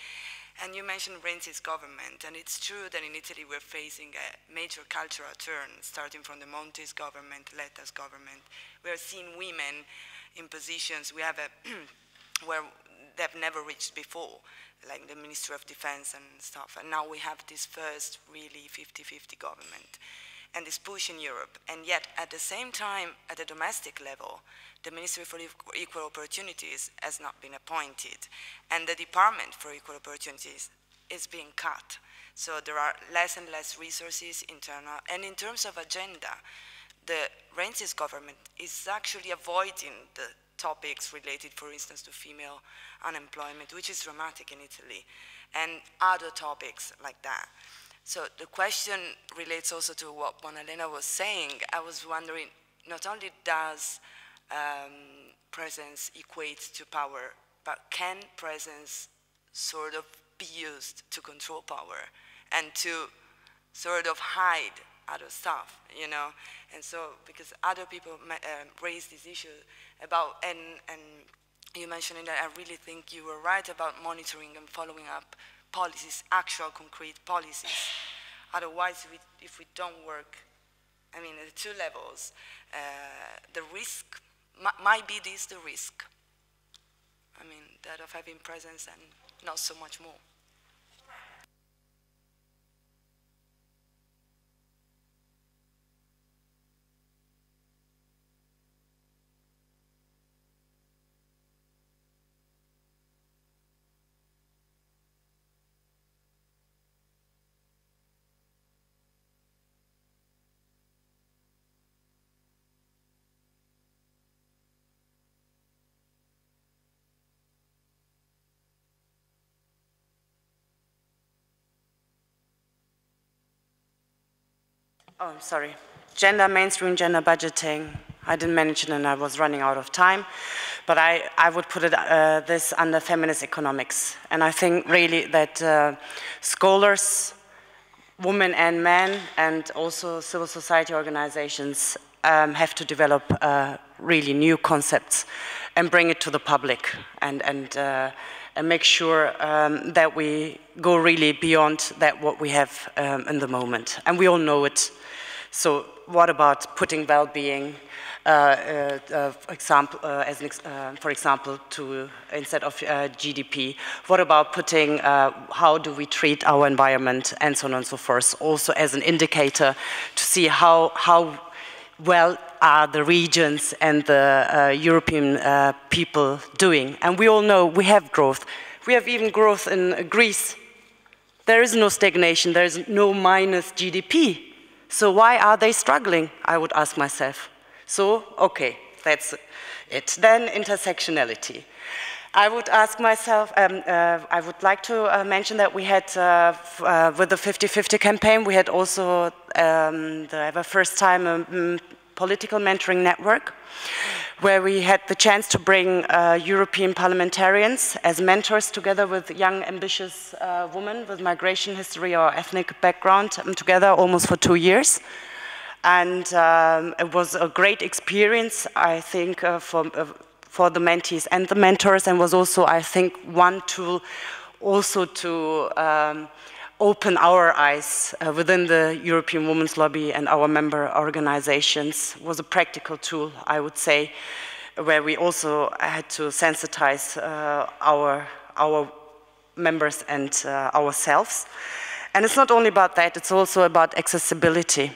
And you mentioned Renzi's government, and it's true that in Italy we're facing a major cultural turn, starting from the Monti's government, Letta's government. We're seeing women in positions we have where they've never reached before, like the Ministry of Defense and stuff. And now we have this first really 50-50 government and this push in Europe. And yet at the same time, at the domestic level, the Ministry for Equal Opportunities has not been appointed. And the Department for Equal Opportunities is being cut. So there are less and less resources internal. And in terms of agenda, the Renzi's government is actually avoiding the topics related, for instance, to female unemployment, which is dramatic in Italy, and other topics like that. So the question relates also to what Elena was saying. I was wondering, not only does presence equate to power, but can presence sort of be used to control power and to sort of hide other stuff, you know? And so, because other people raise this issue about, and you mentioned that, I really think you were right about monitoring and following up policies, actual concrete policies. Otherwise, if we don't work, I mean, at the 2 levels, the risk, might be this the risk. I mean, that of having presence and not so much more. Oh, I'm sorry. Gender mainstream, gender budgeting. I didn't mention it and I was running out of time. But I would put it, this under feminist economics. And I think really that scholars, women and men, and also civil society organizations have to develop really new concepts and bring it to the public and make sure that we go really beyond that what we have in the moment. And we all know it. So what about putting well-being, for example, instead of GDP? What about putting how do we treat our environment and so on and so forth, also as an indicator to see how well are the regions and the European people doing? And we all know we have growth. We have even growth in Greece. There is no stagnation, there is no minus GDP. So why are they struggling, I would ask myself. So, okay, that's it. Then intersectionality. I would ask myself, I would like to mention that we had, with the 50-50 campaign, we had also the first time political mentoring network, where we had the chance to bring European parliamentarians as mentors together with young, ambitious women with migration history or ethnic background together almost for 2 years. And it was a great experience, I think, for the mentees and the mentors, and was also, I think, one tool also to open our eyes within the European Women's Lobby and our member organizations. Was a practical tool, I would say, where we also had to sensitize our members and ourselves. And it's not only about that, it's also about accessibility.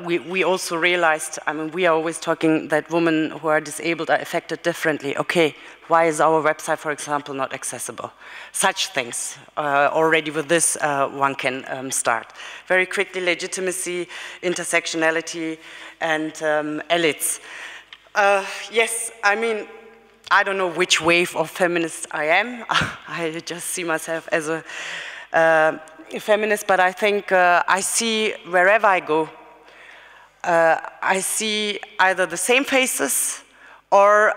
We also realized, I mean, we are always talking that women who are disabled are affected differently. Okay, why is our website, for example, not accessible? Such things. Already with this, one can start. Very quickly, legitimacy, intersectionality, and elites. Yes, I mean, I don't know which wave of feminist I am. I just see myself as a feminist, but I think I see wherever I go, I see either the same faces, or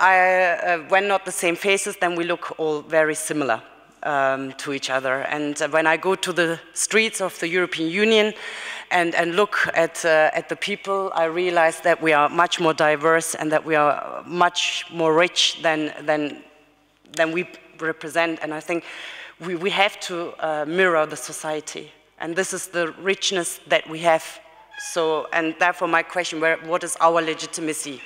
when not the same faces, then we look all very similar to each other. And when I go to the streets of the European Union and look at the people, I realize that we are much more diverse and that we are much more rich than we represent. And I think we have to mirror the society. And this is the richness that we have. So, and therefore my question, what is our legitimacy?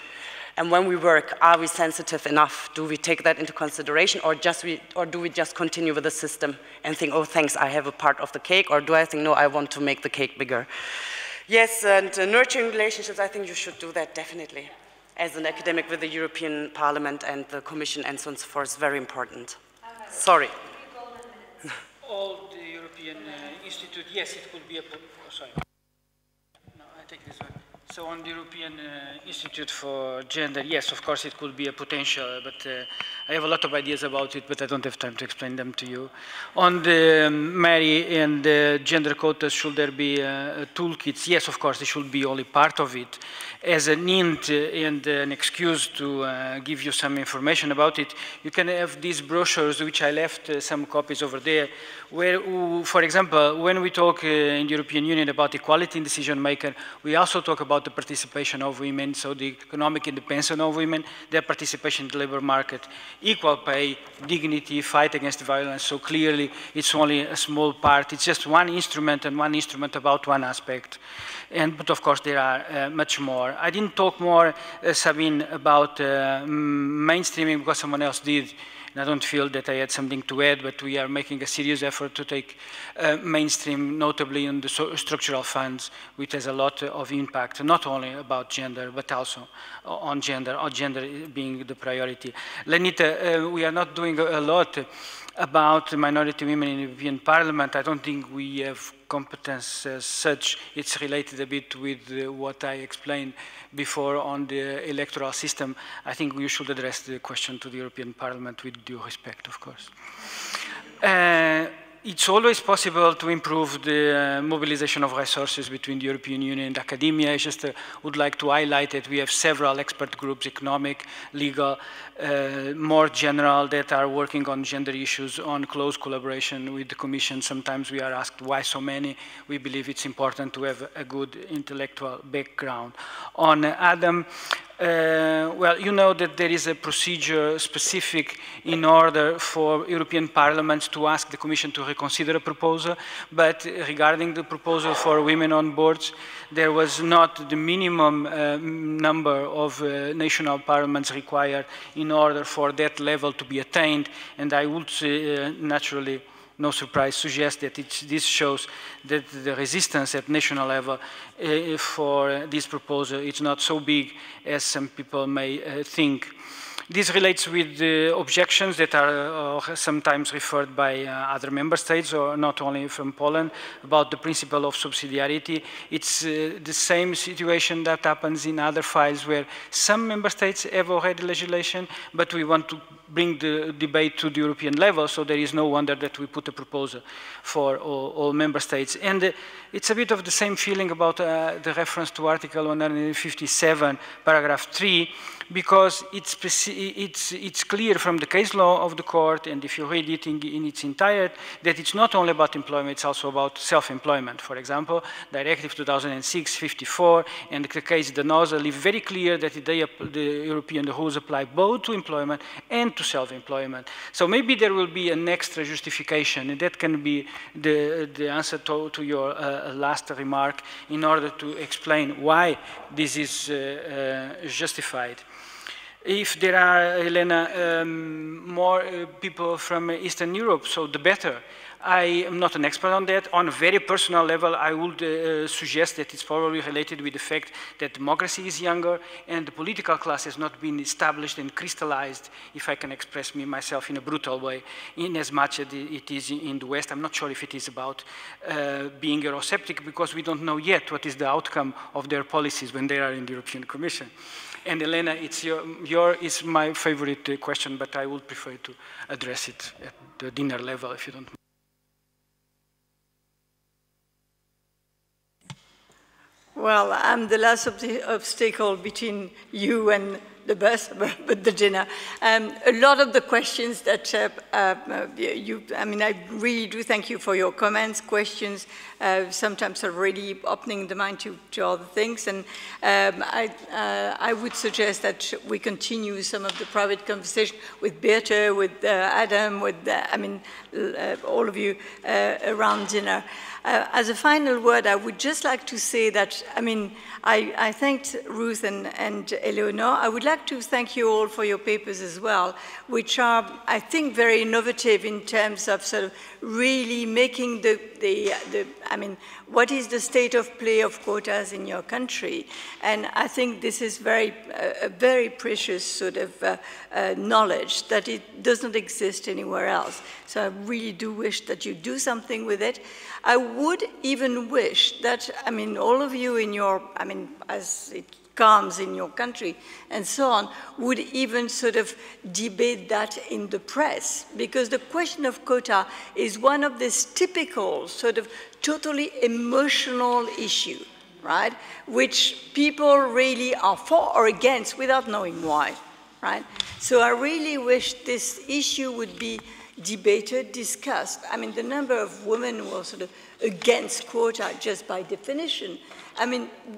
And when we work, are we sensitive enough? Do we take that into consideration, or do we just continue with the system and think, oh, thanks, I have a part of the cake, or do I think, no, I want to make the cake bigger? Yes, and nurturing relationships, I think you should do that definitely. As an academic with the European Parliament and the Commission and so on and so forth, is very important. Sorry. All the European Institute, yes, it could be a, sorry. No, I take this one. So on the European Institute for Gender, yes, of course it could be a potential, but I have a lot of ideas about it, but I don't have time to explain them to you. On the Mary and the gender quotas, should there be toolkits? Yes, of course, they should be only part of it. As an hint and an excuse to give you some information about it, you can have these brochures, which I left some copies over there, where, for example, when we talk in the European Union about equality in decision making, we also talk about the participation of women, so the economic independence of women, their participation in the labor market, equal pay, dignity, fight against violence. So clearly, it's only a small part. It's just one instrument, and one instrument about one aspect. But of course, there are much more. I didn't talk more, Sabine, about mainstreaming because someone else did. And I don't feel that I had something to add, but we are making a serious effort to take mainstream, notably in the structural funds, which has a lot of impact, not only about gender, but also on gender, or gender being the priority. Lenita, we are not doing a lot about minority women in the European Parliament. I don't think we have competence as such. It's related a bit with what I explained before on the electoral system. I think we should address the question to the European Parliament with due respect, of course. It's always possible to improve the mobilization of resources between the European Union and academia. I just would like to highlight that we have several expert groups, economic, legal, more general, that are working on gender issues on close collaboration with the Commission. Sometimes we are asked why so many. We believe it's important to have a good intellectual background. On Adam, Well, you know that there is a procedure specific in order for European parliaments to ask the Commission to reconsider a proposal, but regarding the proposal for women on boards, there was not the minimum number of national parliaments required in order for that level to be attained, and I would naturally, no surprise, suggest that this shows that the resistance at national level for this proposal is not so big as some people may think. This relates with the objections that are sometimes referred by other member states, or not only from Poland, about the principle of subsidiarity. It's the same situation that happens in other files where some member states have already legislation, but we want to bring the debate to the European level, so there is no wonder that we put a proposal for all member states. And it's a bit of the same feeling about the reference to Article 157, paragraph 3, because it's clear from the case law of the court, and if you read it in its entirety, that it's not only about employment, it's also about self-employment. For example, Directive 2006-54 and the case Danosa leave very clear that the European rules apply both to employment and to self-employment. So maybe there will be an extra justification, and that can be the answer to your last remark in order to explain why this is justified. If there are, Elena, more people from Eastern Europe, so the better. I am not an expert on that. On a very personal level, I would suggest that it's probably related with the fact that democracy is younger and the political class has not been established and crystallized, if I can express myself in a brutal way, in as much as it is in the West. I'm not sure if it is about being Eurosceptic, because we don't know yet what is the outcome of their policies when they are in the European Commission. And Elena, it's it's my favorite question, but I would prefer to address it at the dinner level, if you don't mind. Well, I'm the last obstacle between you and the bus, but the dinner. A lot of the questions that I really do thank you for your comments, questions, sometimes are really opening the mind to other things. And I would suggest that we continue some of the private conversation with Birte, with Adam, with, all of you around dinner. As a final word, I would just like to say that, I thanked Ruth and Eleonore. I would like to thank you all for your papers as well, which are, I think, very innovative in terms of sort of really making what is the state of play of quotas in your country. And I think this is a very precious sort of knowledge that it does not exist anywhere else. So I really do wish that you do something with it. I would even wish that, all of you in your, as it comes in your country and so on, would even sort of debate that in the press, because the question of quota is one of these typical sort of totally emotional issue, right, which people really are for or against without knowing why, right? So I really wish this issue would be debated, discussed. The number of women who are sort of against quota just by definition,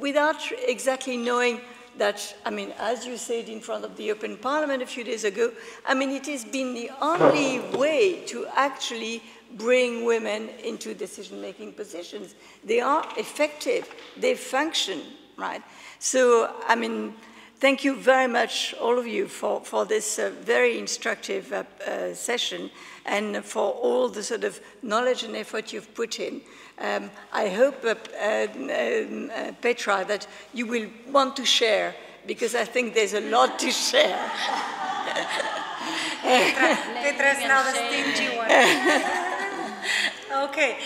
without exactly knowing that, as you said in front of the European Parliament a few days ago, it has been the only way to actually bring women into decision-making positions. They are effective, they function, right? So, thank you very much, all of you, for this very instructive session and for all the sort of knowledge and effort you've put in. I hope, Petra, that you will want to share, because I think there's a lot to share. Petra's now the stingy one. Okay,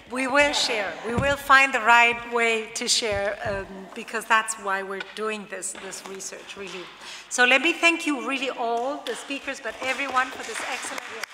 we will share. We will find the right way to share, because that's why we're doing this research, really. So let me thank you really all, the speakers, but everyone for this excellent work.